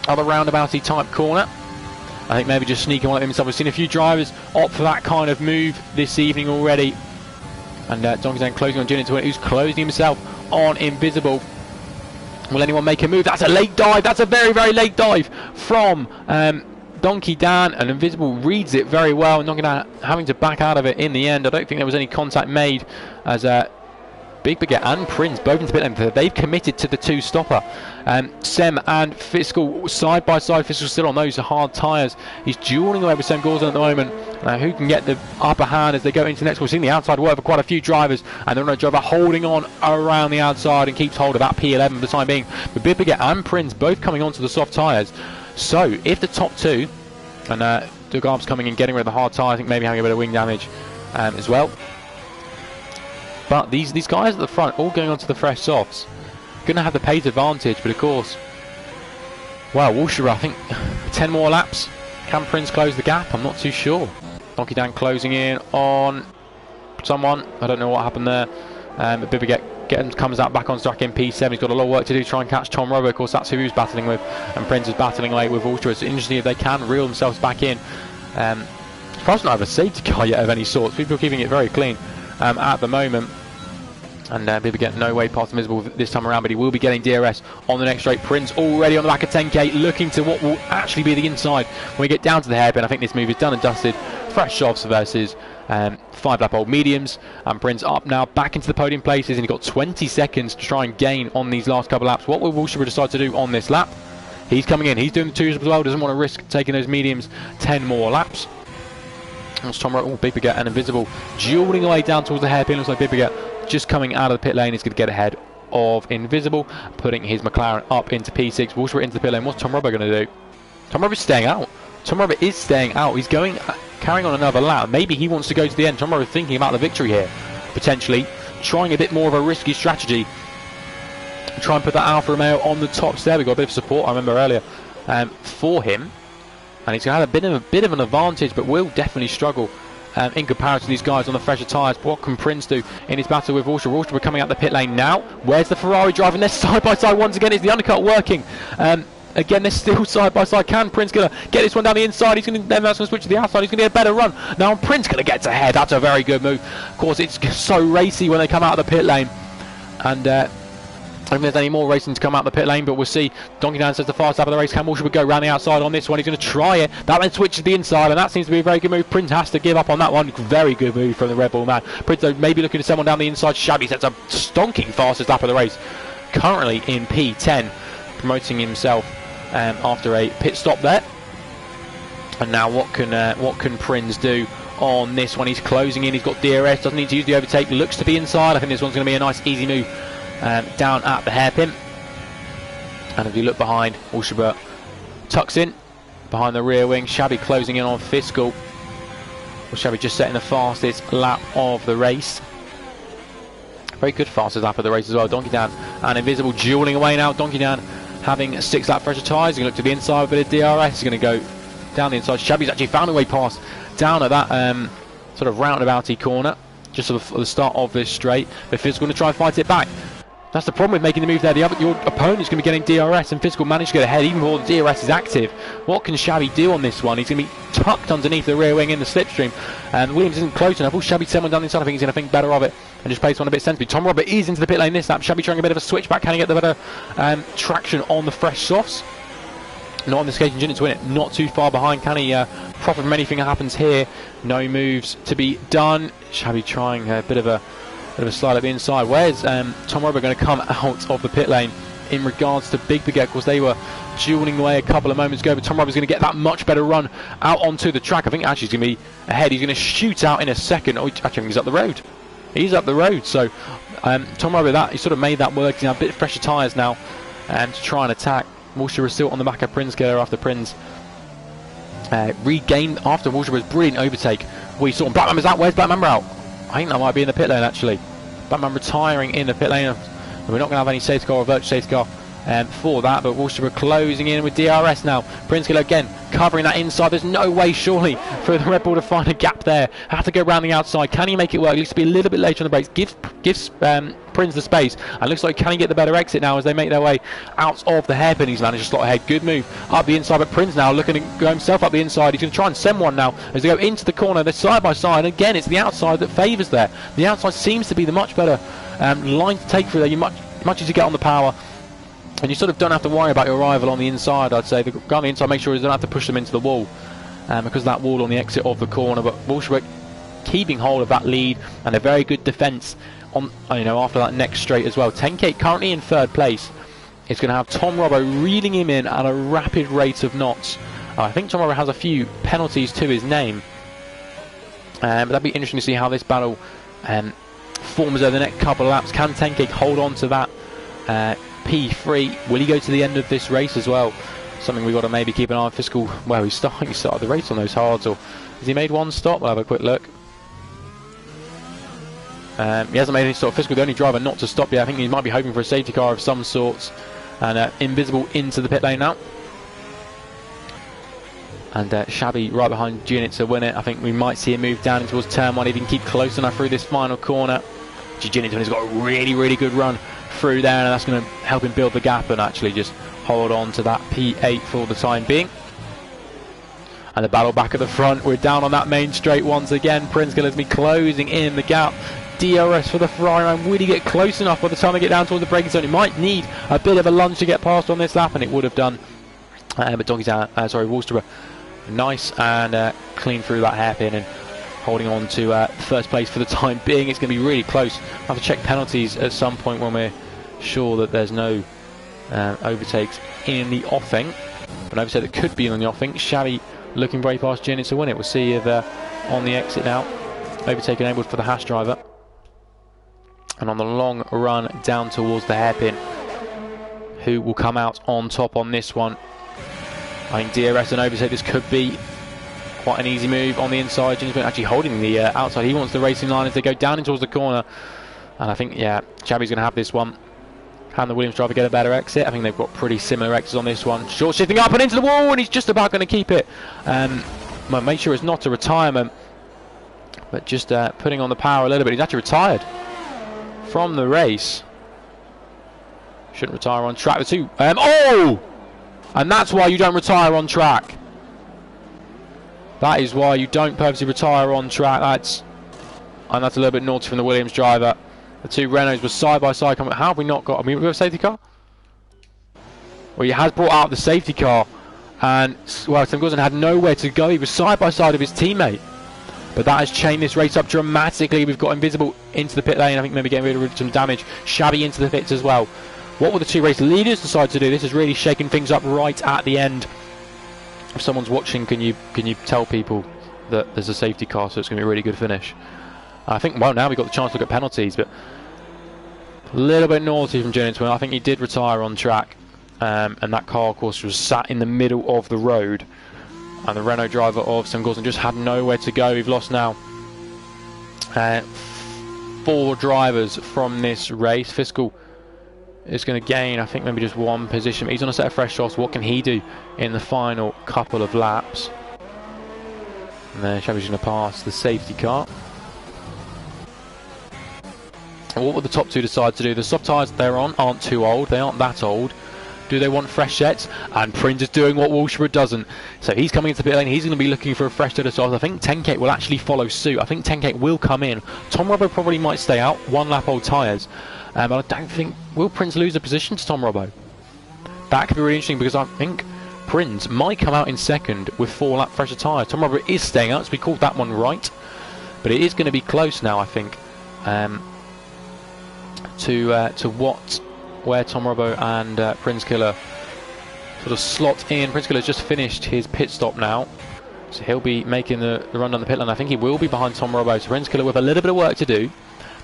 on the roundabouty type corner. I think maybe just sneaking one of himself. We've seen a few drivers opt for that kind of move this evening already. And Donkey Dan closing on Unit to win, who's closing himself on Invisible. Will anyone make a move? That's a late dive. That's a very, very late dive from Donkey Dan, and Invisible reads it very well, and Donkey Dan having to back out of it in the end. I don't think there was any contact made as Bibiget and Prince both into pit lane. They've committed to the 2-stopper. Sem and Fiscal side by side. Fiscal still on those hard tyres. He's duelling away with Sem Gordon at the moment. Who can get the upper hand as they go into the next one? We've seen the outside work for quite a few drivers, and the runner driver holding on around the outside and keeps hold of that P11 for the time being. But Bibiget and Prince both coming onto the soft tyres. So if the top 2, and De Graaf's coming in getting rid of the hard tyre, I think maybe having a bit of wing damage as well. But these guys at the front all going onto the fresh softs, going to have the pace advantage. But of course, well, Walsher, I think 10 more laps. Can Prince close the gap? I'm not too sure. Donkey Dan closing in on someone. I don't know what happened there. But Bibiget comes out back on track in P7. He's got a lot of work to do to try and catch Tom Robbo. Of course, that's who he was battling with. And Prince is battling away with Walsher. It's interesting if they can reel themselves back in. Perhaps not have a safety car yet of any sort. People are keeping it very clean at the moment. And Bibiget no way past Invisible this time around, but he will be getting DRS on the next straight. Prince already on the back of 10k, looking to what will actually be the inside when we get down to the hairpin. I think this move is done and dusted. Fresh softs versus 5-lap-old mediums, and Prince up now back into the podium places, and he's got 20 seconds to try and gain on these last couple of laps. What will Walsher decide to do on this lap? He's coming in, he's doing the 2s as well, doesn't want to risk taking those mediums 10 more laps. That's Tom Rowe, Bibiget and Invisible dueling away down towards the hairpin. Looks like Bibiget just coming out of the pit lane is going to get ahead of Invisible, putting his McLaren up into P6. Walsher into the pit lane. What's Tom Robbo going to do? Tom Robert is staying out. Tom Robert is staying out. He's going, carrying on another lap. Maybe he wants to go to the end. Tom Robert thinking about the victory here, potentially trying a bit more of a risky strategy. Try and put that Alfa Romeo on the tops there. We got a bit of support, I remember earlier, for him, and he's going to have a bit of an advantage, but will definitely struggle in comparison to these guys on the fresher tyres. What can Prince do in his battle with Walstra? Walstra coming out the pit lane now. Where's the Ferrari driving? They're side by side once again. Is the undercut working? Again, they're still side by side. Can Prince going to get this one down the inside? He's going to, then that's going to switch to the outside. He's going to get a better run. Now Prince going to get to head. That's a very good move. Of course, it's so racy when they come out of the pit lane. And I don't think there's any more racing to come out of the pit lane, but we'll see. Donkey Dan says the fast lap of the race. Can Walstra go round the outside on this one? He's going to try it. That then switches to the inside, and that seems to be a very good move. Prince has to give up on that one. Very good move from the Red Bull man. Prince, though, maybe looking to someone down the inside. Shabby sets a stonking fastest lap of the race. Currently in P10, promoting himself after a pit stop there. And now what can Prince do on this one? He's closing in. He's got DRS. Doesn't need to use the overtake. Looks to be inside. I think this one's going to be a nice easy move. Down at the hairpin, and if you look behind, Walstra tucks in behind the rear wing. Shabby closing in on Fiscal. Shabby just setting the fastest lap of the race. Very good fastest lap of the race as well. Donkey Dan and Invisible dueling away now. Donkey Dan having 6 lap pressure tyres. He's going to look to the inside with a bit of DRS. He's going to go down the inside. Shabby's actually found a way past down at that sort of roundabouty corner just at the start of this straight. But Fiscal going to try and fight it back. That's the problem with making the move there. Your opponent's going to be getting DRS, and Fiscal managed to get ahead even before the DRS is active. What can Shabby do on this one? He's going to be tucked underneath the rear wing in the slipstream, and Williams isn't close enough. Shabby someone down the inside. I think he's going to think better of it and just place one a bit sensibly. Tom Robert is into the pit lane this lap. Shabby trying a bit of a switchback. Can he get the better traction on the fresh softs? Not on this occasion, Jinnit to win it. Not too far behind. Can he profit from anything that happens here? No moves to be done. Shabby trying a bit of a slide at the inside. Where's Tom Robert going to come out of the pit lane in regards to Big Baguette? Of course, they were dueling away a couple of moments ago, but Tom Robert's going to get that much better run out onto the track. I think actually he's going to be ahead. He's going to shoot out in a second. Oh, actually, he's up the road. He's up the road. So Tom Robert, he sort of made that work. He's now a bit fresher tyres now to try and attack. Walstra is still on the back of Prince Killer after Prince regained after Walstra's brilliant overtake. We saw him. Black Mamba's out. Where's Black Mamba out? I think that might be in the pit lane actually. Batman retiring in the pit lane. We're not going to have any safety car or virtual safety car for that, but Walstra closing in with DRS now. Prince Killer again covering that inside. There's no way surely for the Red Bull to find a gap there. Have to go round the outside. Can he make it work? He needs to be a little bit later on the brakes. Gives Prince the space, and looks like can he get the better exit now as they make their way out of the hairpin. He's managed to slot ahead. Good move up the inside, but Prince now looking to go himself up the inside. He's going to try and send one now as they go into the corner. They're side by side. Again, it's the outside that favours there. The outside seems to be the much better line to take through there. Much as you get on the power, and you sort of don't have to worry about your rival on the inside. I'd say the guy on the inside, make sure you don't have to push them into the wall because of that wall on the exit of the corner. But Walstra keeping hold of that lead, and a very good defence on after that next straight as well. 10K currently in third place. It's going to have Tom Robbo reeling him in at a rapid rate of knots. I think Tom Robbo has a few penalties to his name, but that'd be interesting to see how this battle forms over the next couple of laps. Can 10K hold on to that P3? Will he go to the end of this race as well? Something we've got to maybe keep an eye on. Fiscal, well, he started the race on those hards, or has he made one stop? We'll have a quick look. He hasn't made any stop. Fiscal, the only driver not to stop yet. I think he might be hoping for a safety car of some sorts. And Invisible into the pit lane now. And Shabby right behind Jinnit to win it. I think we might see him move down in towards turn 1 if he can keep close enough through this final corner. Jinnit has got a really good run through there, and that's going to help him build the gap and actually just hold on to that P8 for the time being. And the battle back at the front. We're down on that main straight once again. Prince going to be closing in the gap. DRS for the Ferrari man. Will he get close enough by the time they get down towards the braking zone? He might need a bit of a lunge to get past on this lap, and it would have done. But Walstra, nice and clean through that hairpin and holding on to first place for the time being. It's going to be really close. I'll have to check penalties at some point when we're sure that there's no overtakes in the offing. But an overtake that could be in the offing. Shabby looking very past Jinnit to win it. We'll see if on the exit now. Overtake enabled for the Haas driver. And on the long run down towards the hairpin, who will come out on top on this one? I think DRS and overtake, this could be quite an easy move on the inside. Jim's been actually holding the outside. He wants the racing line as they go down in towards the corner. And I think, yeah, Xavi's going to have this one. Can the Williams driver get a better exit? I think they've got pretty similar exits on this one. Short shifting up and into the wall, and he's just about going to keep it. Well, make sure it's not a retirement, but just putting on the power a little bit. He's actually retired from the race. Shouldn't retire on track. The two. Oh! And that's why you don't retire on track. That is why you don't purposely retire on track. That's a little bit naughty from the Williams driver. The two Renaults were side by side. How have we not got? I mean, we have a safety car. Well, he has brought out the safety car, and well, Tim Guzman had nowhere to go. He was side by side of his teammate, but that has chained this race up dramatically. We've got Invisible into the pit lane. I think maybe getting rid of some damage. Shabby into the pits as well. What will the two race leaders decide to do? This is really shaking things up right at the end. If someone's watching, can you tell people that there's a safety car, so it's going to be a really good finish? I think, well, now we've got the chance to look at penalties, but a little bit naughty from Julian Twin. I think he did retire on track, and that car, of course, was sat in the middle of the road, and the Renault driver of Sam Gordon just had nowhere to go. We've lost now 4 drivers from this race. Fiscal is going to gain, I think, maybe just 1 position. He's on a set of fresh shots. What can he do in the final couple of laps? And then Chavy's going to pass the safety car. What will the top 2 decide to do? The soft tyres they're on aren't too old. They aren't that old. Do they want fresh sets? And Prinz is doing what Walshaw doesn't. So he's coming into the pit lane. He's going to be looking for a fresh set of tyres. I think 10K will actually follow suit. I think 10K will come in. Tom Robbo probably might stay out. 1 lap old tyres. But I don't think... Will Prinz lose a position to Tom Robbo? That could be really interesting, because I think Prinz might come out in second with 4 lap fresher tyres. Tom Robbo is staying out, so we called that one right. But it is going to be close now, I think. To where Tom Robbo and Prinz Killer sort of slot in. Prinz Killer's just finished his pit stop now, so he'll be making the run down the pit lane. I think he will be behind Tom Robbo, so Prinz Killer with a little bit of work to do,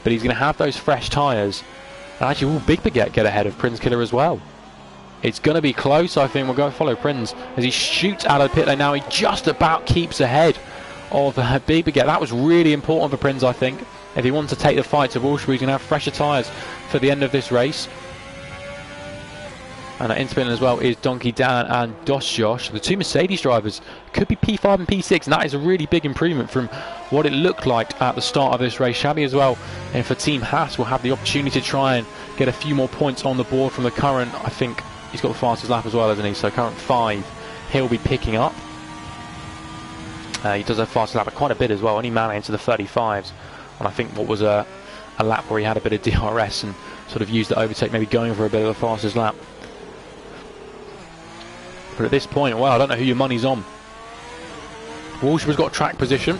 but he's going to have those fresh tyres. And actually, will Big Baguette get ahead of Prinz Killer as well? It's going to be close. I think we'll go follow Prinz as he shoots out of the pit lane now. He just about keeps ahead of Big Baguette. That was really important for Prinz, I think. If he wants to take the fight to Walshaw, he's going to have fresher tyres for the end of this race. And in spinning as well is Donkey Dan and Dosh Josh. The 2 Mercedes drivers could be P5 and P6, and that is a really big improvement from what it looked like at the start of this race. Shabby as well, and for Team Haas, will have the opportunity to try and get a few more points on the board from the current. I think he's got the fastest lap as well, hasn't he? So current 5, he'll be picking up. He does have fastest lap, but quite a bit as well. Only man into the 35s. And I think what was a lap where he had a bit of DRS and sort of used the overtake, maybe going for a bit of the fastest lap. But at this point, well, I don't know who your money's on. Walshaw's got track position.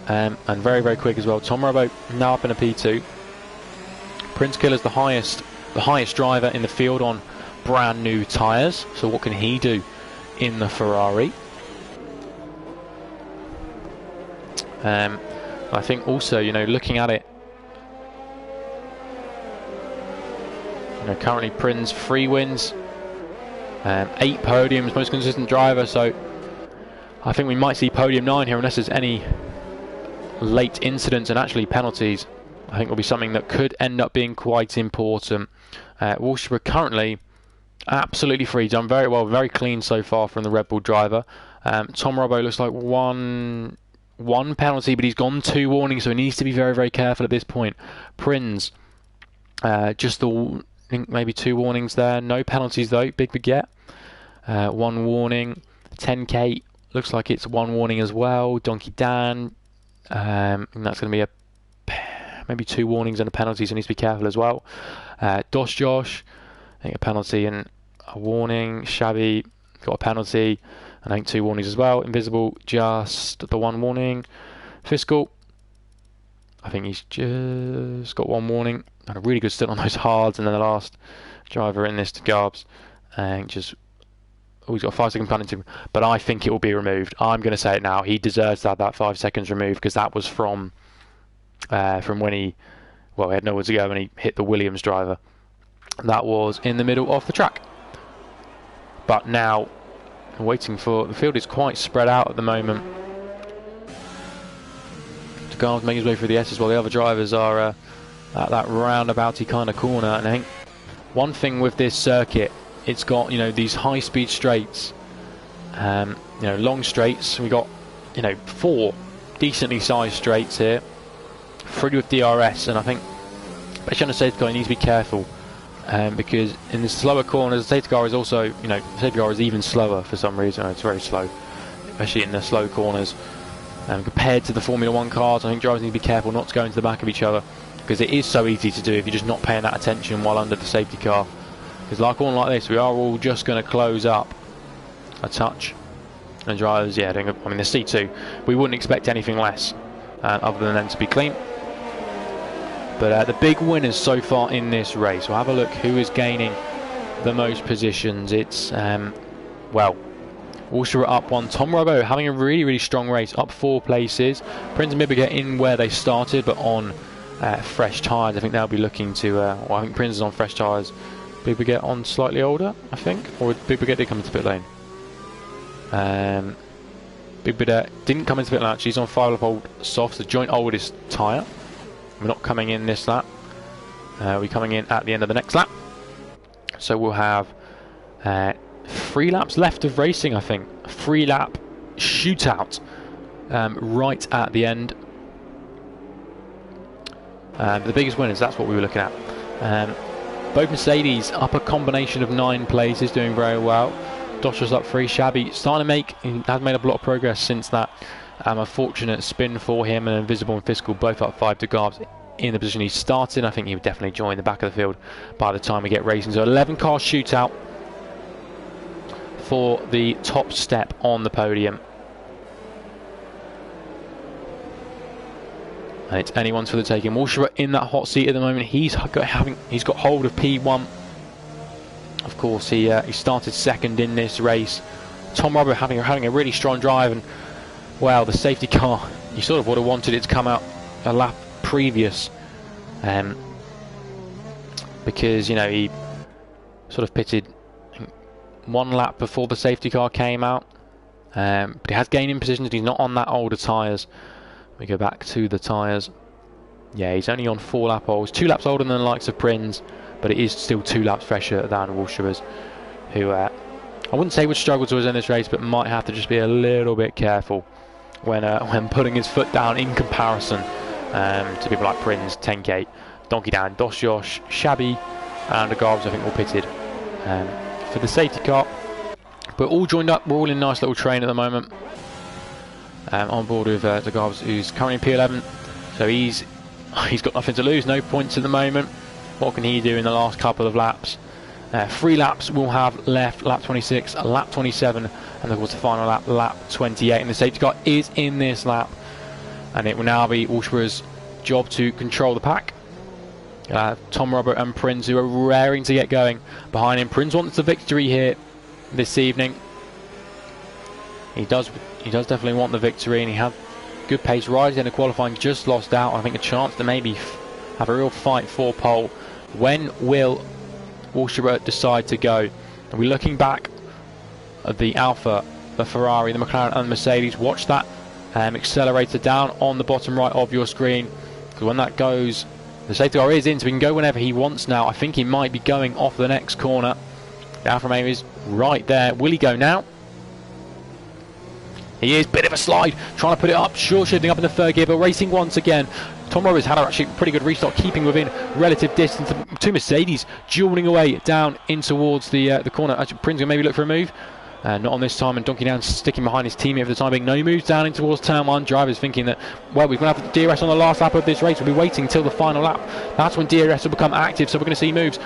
And very, very quick as well. Tom Robbo now up in a P2. Prinz Killer's the highest driver in the field on brand new tyres. So what can he do in the Ferrari? I think also, you know, looking at it, you know, currently Prinz 3 wins, 8 podiums, most consistent driver. So I think we might see podium 9 here, unless there's any late incidents and actually penalties. I think will be something that could end up being quite important. Walshaw currently absolutely free, done very well, very clean so far from the Red Bull driver. Tom Robbo looks like one penalty, but he's gone 2 warnings, so he needs to be very, very careful at this point. Prinz, just I think maybe 2 warnings there, no penalties though. Big Baguette, 1 warning. 10K looks like it's 1 warning as well. Donkey Dan, and that's going to be maybe 2 warnings and a penalty, so he needs to be careful as well. Dosh Josh, I think a penalty and a warning. Shabby got a penalty and I think 2 warnings as well. Invisible, just the 1 warning. Fiscal, I think he's just got 1 warning. Had a really good stint on those hards, and then the last driver in this to Garbs, and just he's got a 5-second penalty, but I think it will be removed. I'm going to say it now. He deserves to have that 5 seconds removed, because that was from when he had nowhere to go when he hit the Williams driver. That was in the middle of the track. but now waiting for the field is quite spread out at the moment. Degarve's making his way through the S's while the other drivers are at that roundabouty kind of corner. And I think one thing with this circuit, it's got, you know, these high-speed straights, you know, long straights. We got, you know, 4 decently sized straights here, 3 with DRS, and I think, especially on the safety car, you need to be careful because in the slower corners, the safety car is also, you know, the safety car is even slower for some reason. It's very slow, especially in the slow corners. Compared to the Formula 1 cars, I think drivers need to be careful not to go into the back of each other, because it is so easy to do if you're just not paying that attention while under the safety car. Because like one like this, we are all just going to close up a touch. And drivers, yeah, doing, I mean, the C2, we wouldn't expect anything less other than them to be clean. But the big winners so far in this race, we'll have a look who is gaining the most positions. It's, well, Walsher up 1. Tom Robbo having a really, really strong race, up 4 places. Prinz and Bibber in where they started, but on fresh tyres. I think they'll be looking to, well, I think Prinz is on fresh tyres. Bibber get on slightly older, I think, or Bibber did come into pit lane. Bibber didn't come into pit lane, actually. He's on 5 lap old softs, the joint oldest tyre. We're not coming in this lap. We're coming in at the end of the next lap. So we'll have 3 laps left of racing, I think. 3 lap shootout right at the end. The biggest winners, that's what we were looking at. Both Mercedes up a combination of 9 places, doing very well. Dosha's up 3. Shabby starting to he has made a lot of progress since that unfortunate spin for him, and Invisible and Fiscal both up 5. Degarve's in the position he's starting. I think he would definitely join the back of the field by the time we get racing. So 11 car shootout for the top step on the podium. And it's anyone's for the taking. Walsher in that hot seat at the moment. He's got hold of P1. Of course, he started second in this race. Tom Robbo having a really strong drive, and well, the safety car, you sort of would have wanted it to come out a lap previous, because, you know, he sort of pitted 1 lap before the safety car came out, but he has gained in positions. He's not on that older tyres. We go back to the tyres. Yeah, he's only on 4 lap olds, 2 laps older than the likes of Prinz, but it is still 2 laps fresher than Walsher's, who I wouldn't say would struggle to us in this race, but might have to just be a little bit careful when putting his foot down in comparison to people like Prinz, 10K, Donkey Dan, Dosjosh, Shabby, and Degarve's, I think, all pitted for the safety car. But all joined up, we're all in a nice little train at the moment. On board with Degarve's, who's currently in P11, so he's got nothing to lose, no points at the moment. What can he do in the last couple of laps? 3 laps we'll have left, lap 26, lap 27, and of course the final lap, lap 28. And the safety car is in this lap, and it will now be Walsher's job to control the pack. Tom Robbo and Prinz, who are raring to get going behind him. Prinz wants the victory here this evening. He does definitely want the victory, and he had good pace right in the qualifying, just lost out. I think a chance to maybe have a real fight for pole. When will Walsher decide to go? Are we looking back at the Alpha, the Ferrari, the McLaren and the Mercedes? Watch that accelerator down on the bottom right of your screen, because when that goes, the safety car is in, so he can go whenever he wants now. I think he might be going off the next corner. The Alfa Romeo is right there. Will he go now? He is, bit of a slide, trying to put it up, sure, shifting up in the 3rd gear, but racing once again. Tom Robbo's had actually pretty good restart, keeping within relative distance. 2 Mercedes dueling away down in towards the corner. Actually, Prinz will maybe look for a move. Not on this time, and Donkey Down sticking behind his teammate for the time being. No moves down in towards turn 1. Drivers thinking that, well, we're going to have DRS on the last lap of this race. We'll be waiting until the final lap. That's when DRS will become active, so we're going to see moves.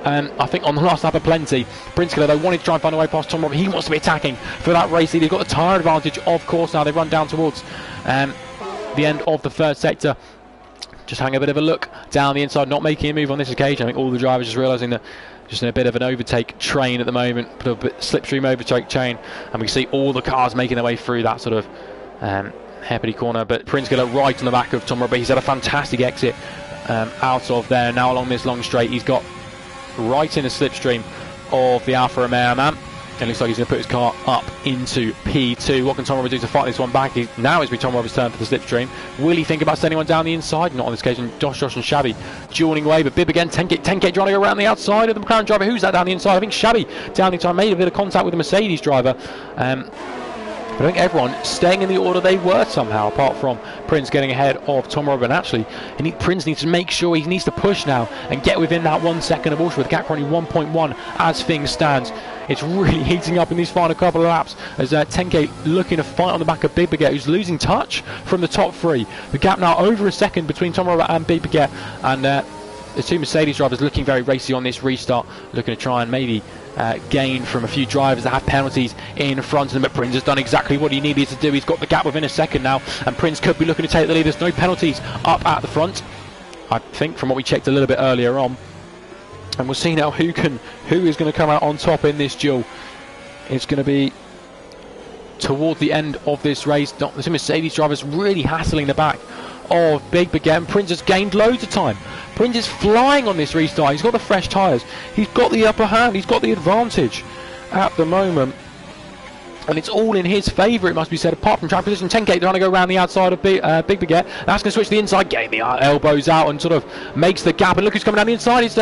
I think on the last lap of plenty. Prinz though wanted to try and find a way past Tom Robbo. He wants to be attacking for that race lead. He's got the tyre advantage, of course. Now they run down towards the end of the 3rd sector. Just having a bit of a look down the inside, not making a move on this occasion. I think all the drivers just realising that just in a bit of an overtake train at the moment, a bit slipstream overtake chain, and we see all the cars making their way through that sort of hairpinny corner. But Prinz right on the back of Tom Robbo. He's had a fantastic exit out of there. Now along this long straight, he's got right in the slipstream of the Alfa Romeo man. And it looks like he's going to put his car up into P2. What can Tom Roberts do to fight this one back? Now it's Tom Roberts' turn for the slipstream. Will he think about sending one down the inside? Not on this occasion. Josh and Shabby dueling away, but Bib again. 10K trying to go around the outside of the McLaren driver. Who's that down the inside? I think Shabby down the inside made a bit of contact with the Mercedes driver. But I think everyone staying in the order they were somehow, apart from Prince getting ahead of Tom Robin. Actually, Prince needs to make sure he needs to push now and get within that 1 second of Walsh with the gap running 1.1 as things stand. It's really heating up in these final couple of laps as 10K looking to fight on the back of Big Baguette, who's losing touch from the top three. The gap now over a second between Tom Robert and Big Baguette, and the two Mercedes drivers looking very racy on this restart, looking to try and maybe gain from a few drivers that have penalties in front of them. But Prince has done exactly what he needed to do. He's got the gap within a second now, and Prince could be looking to take the lead. There's no penalties up at the front, I think, from what we checked a little bit earlier on. And we'll see now who is going to come out on top in this duel. It's going to be toward the end of this race. The Mercedes drivers really hassling the back of Big Baguette, and Prince has gained loads of time. Prince is flying on this restart. He's got the fresh tyres. He's got the upper hand. He's got the advantage at the moment. And it's all in his favour, it must be said, apart from track position. 10K trying to go around the outside of Big Baguette. That's going to switch the inside, getting the elbows out and sort of makes the gap. And look who's coming down the inside. It's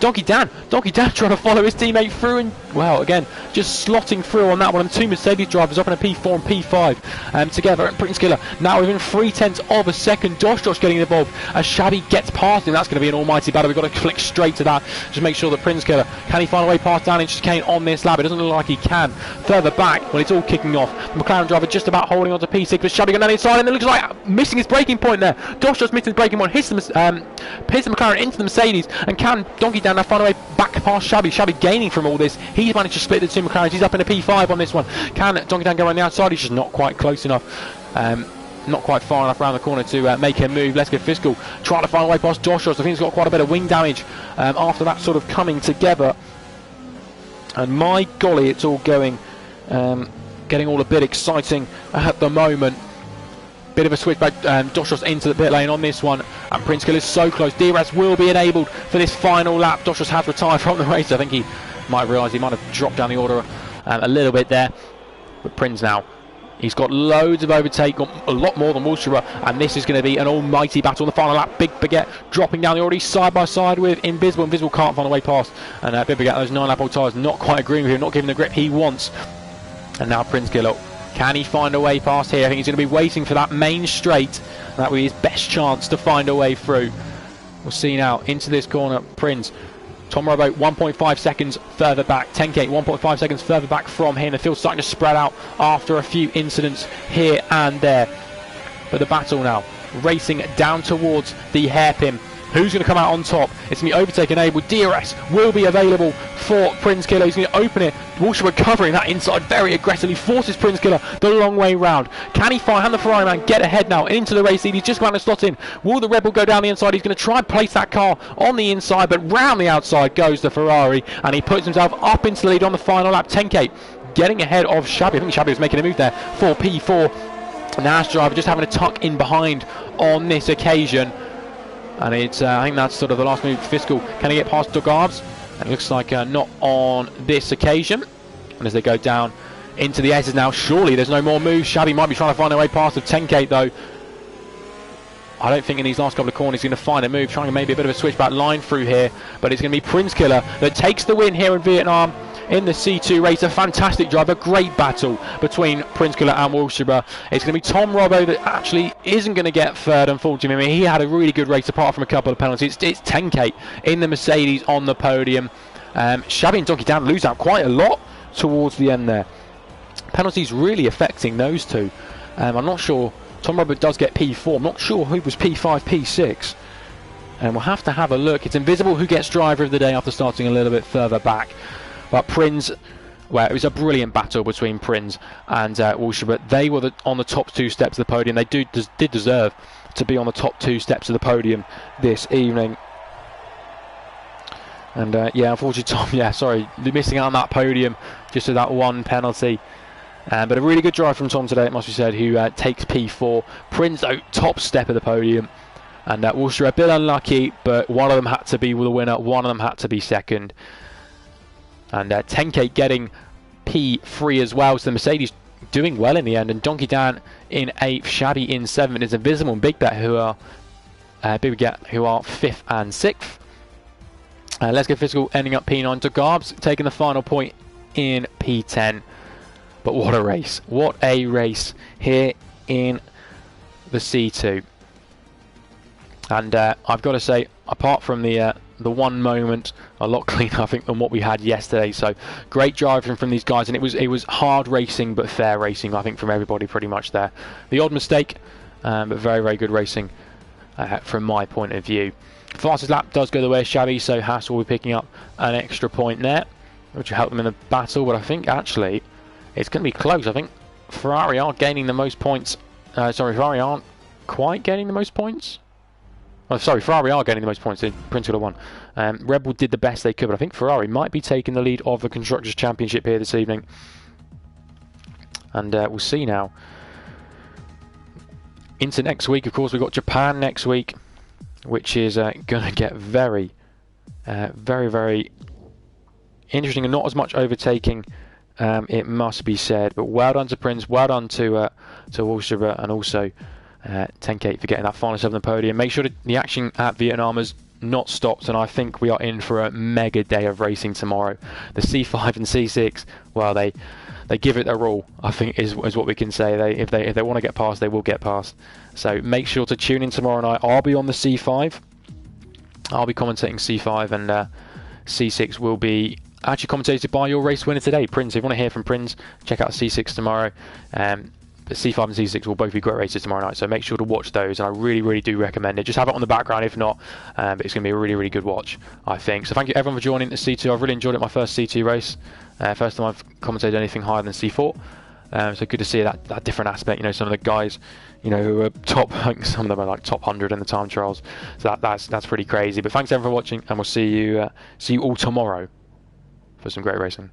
Donkey Dan trying to follow his teammate through, and well, again, just slotting through on that one. And two Mercedes drivers up in a P4 and P5 together. And Prince Killer now within 0.3 of a second. Josh getting involved as Shabby gets past him. That's going to be an almighty battle. We've got to flick straight to that. Just make sure that Prince Killer, can he find a way past down in chicane on this lap? It doesn't look like he can. Further back, when it's all kicking off, the McLaren driver just about holding on to P6, but Shabby going down the inside, and it looks like missing his braking point there. Josh just missing his braking point, hits the McLaren into the Mercedes, and can Donkey down now find a way back past Shabby. Shabby gaining from all this. He's managed to split the two McLarens. He's up in a P5 on this one. Can Donkey down go around the outside? He's just not quite close enough. Not quite far enough around the corner to make a move. Let's get Fiscal trying to find a way past Josh. I think he's got quite a bit of wing damage after that sort of coming together. And my golly, it's all going getting all a bit exciting at the moment. Bit of a switch back, Doshos into the pit lane on this one, and Prince Kill is so close. DRS will be enabled for this final lap. Doshos has retired from the race. I think he might realise he might have dropped down the order a little bit there. But Prince now, he's got loads of overtake, got a lot more than Walshaber, and this is going to be an almighty battle in the final lap. Big Baguette dropping down the order, side by side with Invisible. Invisible can't find a way past, and Big Baguette, those 9-lap old tyres, not quite agreeing with him, not giving the grip he wants. And now Prince Killer, can he find a way past here? I think he's going to be waiting for that main straight. That will be his best chance to find a way through. We'll see now into this corner. Prince, Tom Robo 1.5 seconds further back. 10K 1.5 seconds further back from him. The field's starting to spread out after a few incidents here and there. But the battle now racing down towards the hairpin. Who's going to come out on top? It's going to be overtake enabled. DRS will be available for Prince Killer. He's going to open it. Walsh recovering that inside very aggressively. Forces Prince Killer the long way round. Can he find the Ferrari man get ahead now into the race lead? He's just going to slot in. Will the Red Bull go down the inside? He's going to try and place that car on the inside, but round the outside goes the Ferrari, and he puts himself up into the lead on the final lap. 10K getting ahead of Shabby. I think Shabby was making a move there for P4. Nash driver just having a tuck in behind on this occasion. And it's, I think that's sort of the last move. Fiscal, can he get past Dogarbs? It looks like not on this occasion. And as they go down into the S's now, surely there's no more moves. Shabby might be trying to find a way past the 10K though. I don't think in these last couple of corners he's going to find a move, trying maybe a bit of a switchback line through here. But it's going to be Prince Killer that takes the win here in Vietnam in the C2 race. A fantastic drive, a great battle between Prince Killer and Walshaber. It's going to be Tom Robbo that actually isn't going to get third, unfortunately. I mean, he had a really good race apart from a couple of penalties. It's 10K in the Mercedes on the podium. Shabby and Donkey Dan lose out quite a lot towards the end there. Penalties really affecting those two. I'm not sure. Tom Robbo does get P4. I'm not sure who was P5, P6. And we'll have to have a look. It's Invisible who gets driver of the day after starting a little bit further back. But Prince, well, it was a brilliant battle between Prince and Walshaber. They were on the top two steps of the podium. They did deserve to be on the top two steps of the podium this evening. And yeah, unfortunately, Tom, yeah, sorry, missing out on that podium just with that one penalty. But a really good drive from Tom today, it must be said, who takes P4. Prince, though, top step of the podium. And Walshaber a bit unlucky, but one of them had to be the winner. One of them had to be second. And 10K getting P3 as well. So the Mercedes doing well in the end, and Donkey Dan in 8th, Shaddy in 7th. It's Invisible and Big Bet who are 5th and 6th. Let's Go Physical ending up P9. To Garbs taking the final point in P10. But what a race. What a race here in the C2. And I've got to say, apart from the one moment, a lot cleaner I think than what we had yesterday. So great driving from these guys, and it was hard racing but fair racing I think from everybody pretty much there. The odd mistake, but very, very good racing from my point of view. Fastest lap does go the way of Shabby, so Haas will be picking up an extra point there, which will help them in the battle. But I think actually it's going to be close. I think Ferrari are gaining the most points. Ferrari aren't quite gaining the most points. Oh, sorry, Ferrari are getting the most points in Prince Could Have Won. Red Bull did the best they could, but I think Ferrari might be taking the lead of the Constructors' Championship here this evening. And we'll see now. Into next week, of course, we've got Japan next week, which is going to get very, very interesting and not as much overtaking, it must be said. But well done to Prince, well done to Wolfsburg, and also 10K for getting that final 7 on the podium. Make sure that the action at Vietnam has not stopped, and I think we are in for a mega day of racing tomorrow. The C5 and C6, well, they give it their all, I think is what we can say. If they want to get past, they will get past. So make sure to tune in tomorrow night. I'll be on the C5. I'll be commentating C5, and C6 will be actually commentated by your race winner today, Prince. If you want to hear from Prince, check out C6 tomorrow. But C5 and C6 will both be great races tomorrow night, so make sure to watch those, and I really do recommend it. Just have it on the background if not, but it's going to be a really good watch, I think. So thank you everyone for joining the C2. I've really enjoyed it, my first C2 race. First time I've commentated anything higher than C4, so good to see that different aspect. You know, some of the guys, you know, who are top, some of them are like top 100 in the time trials, so that's pretty crazy. But thanks everyone for watching, and we'll see you all tomorrow for some great racing.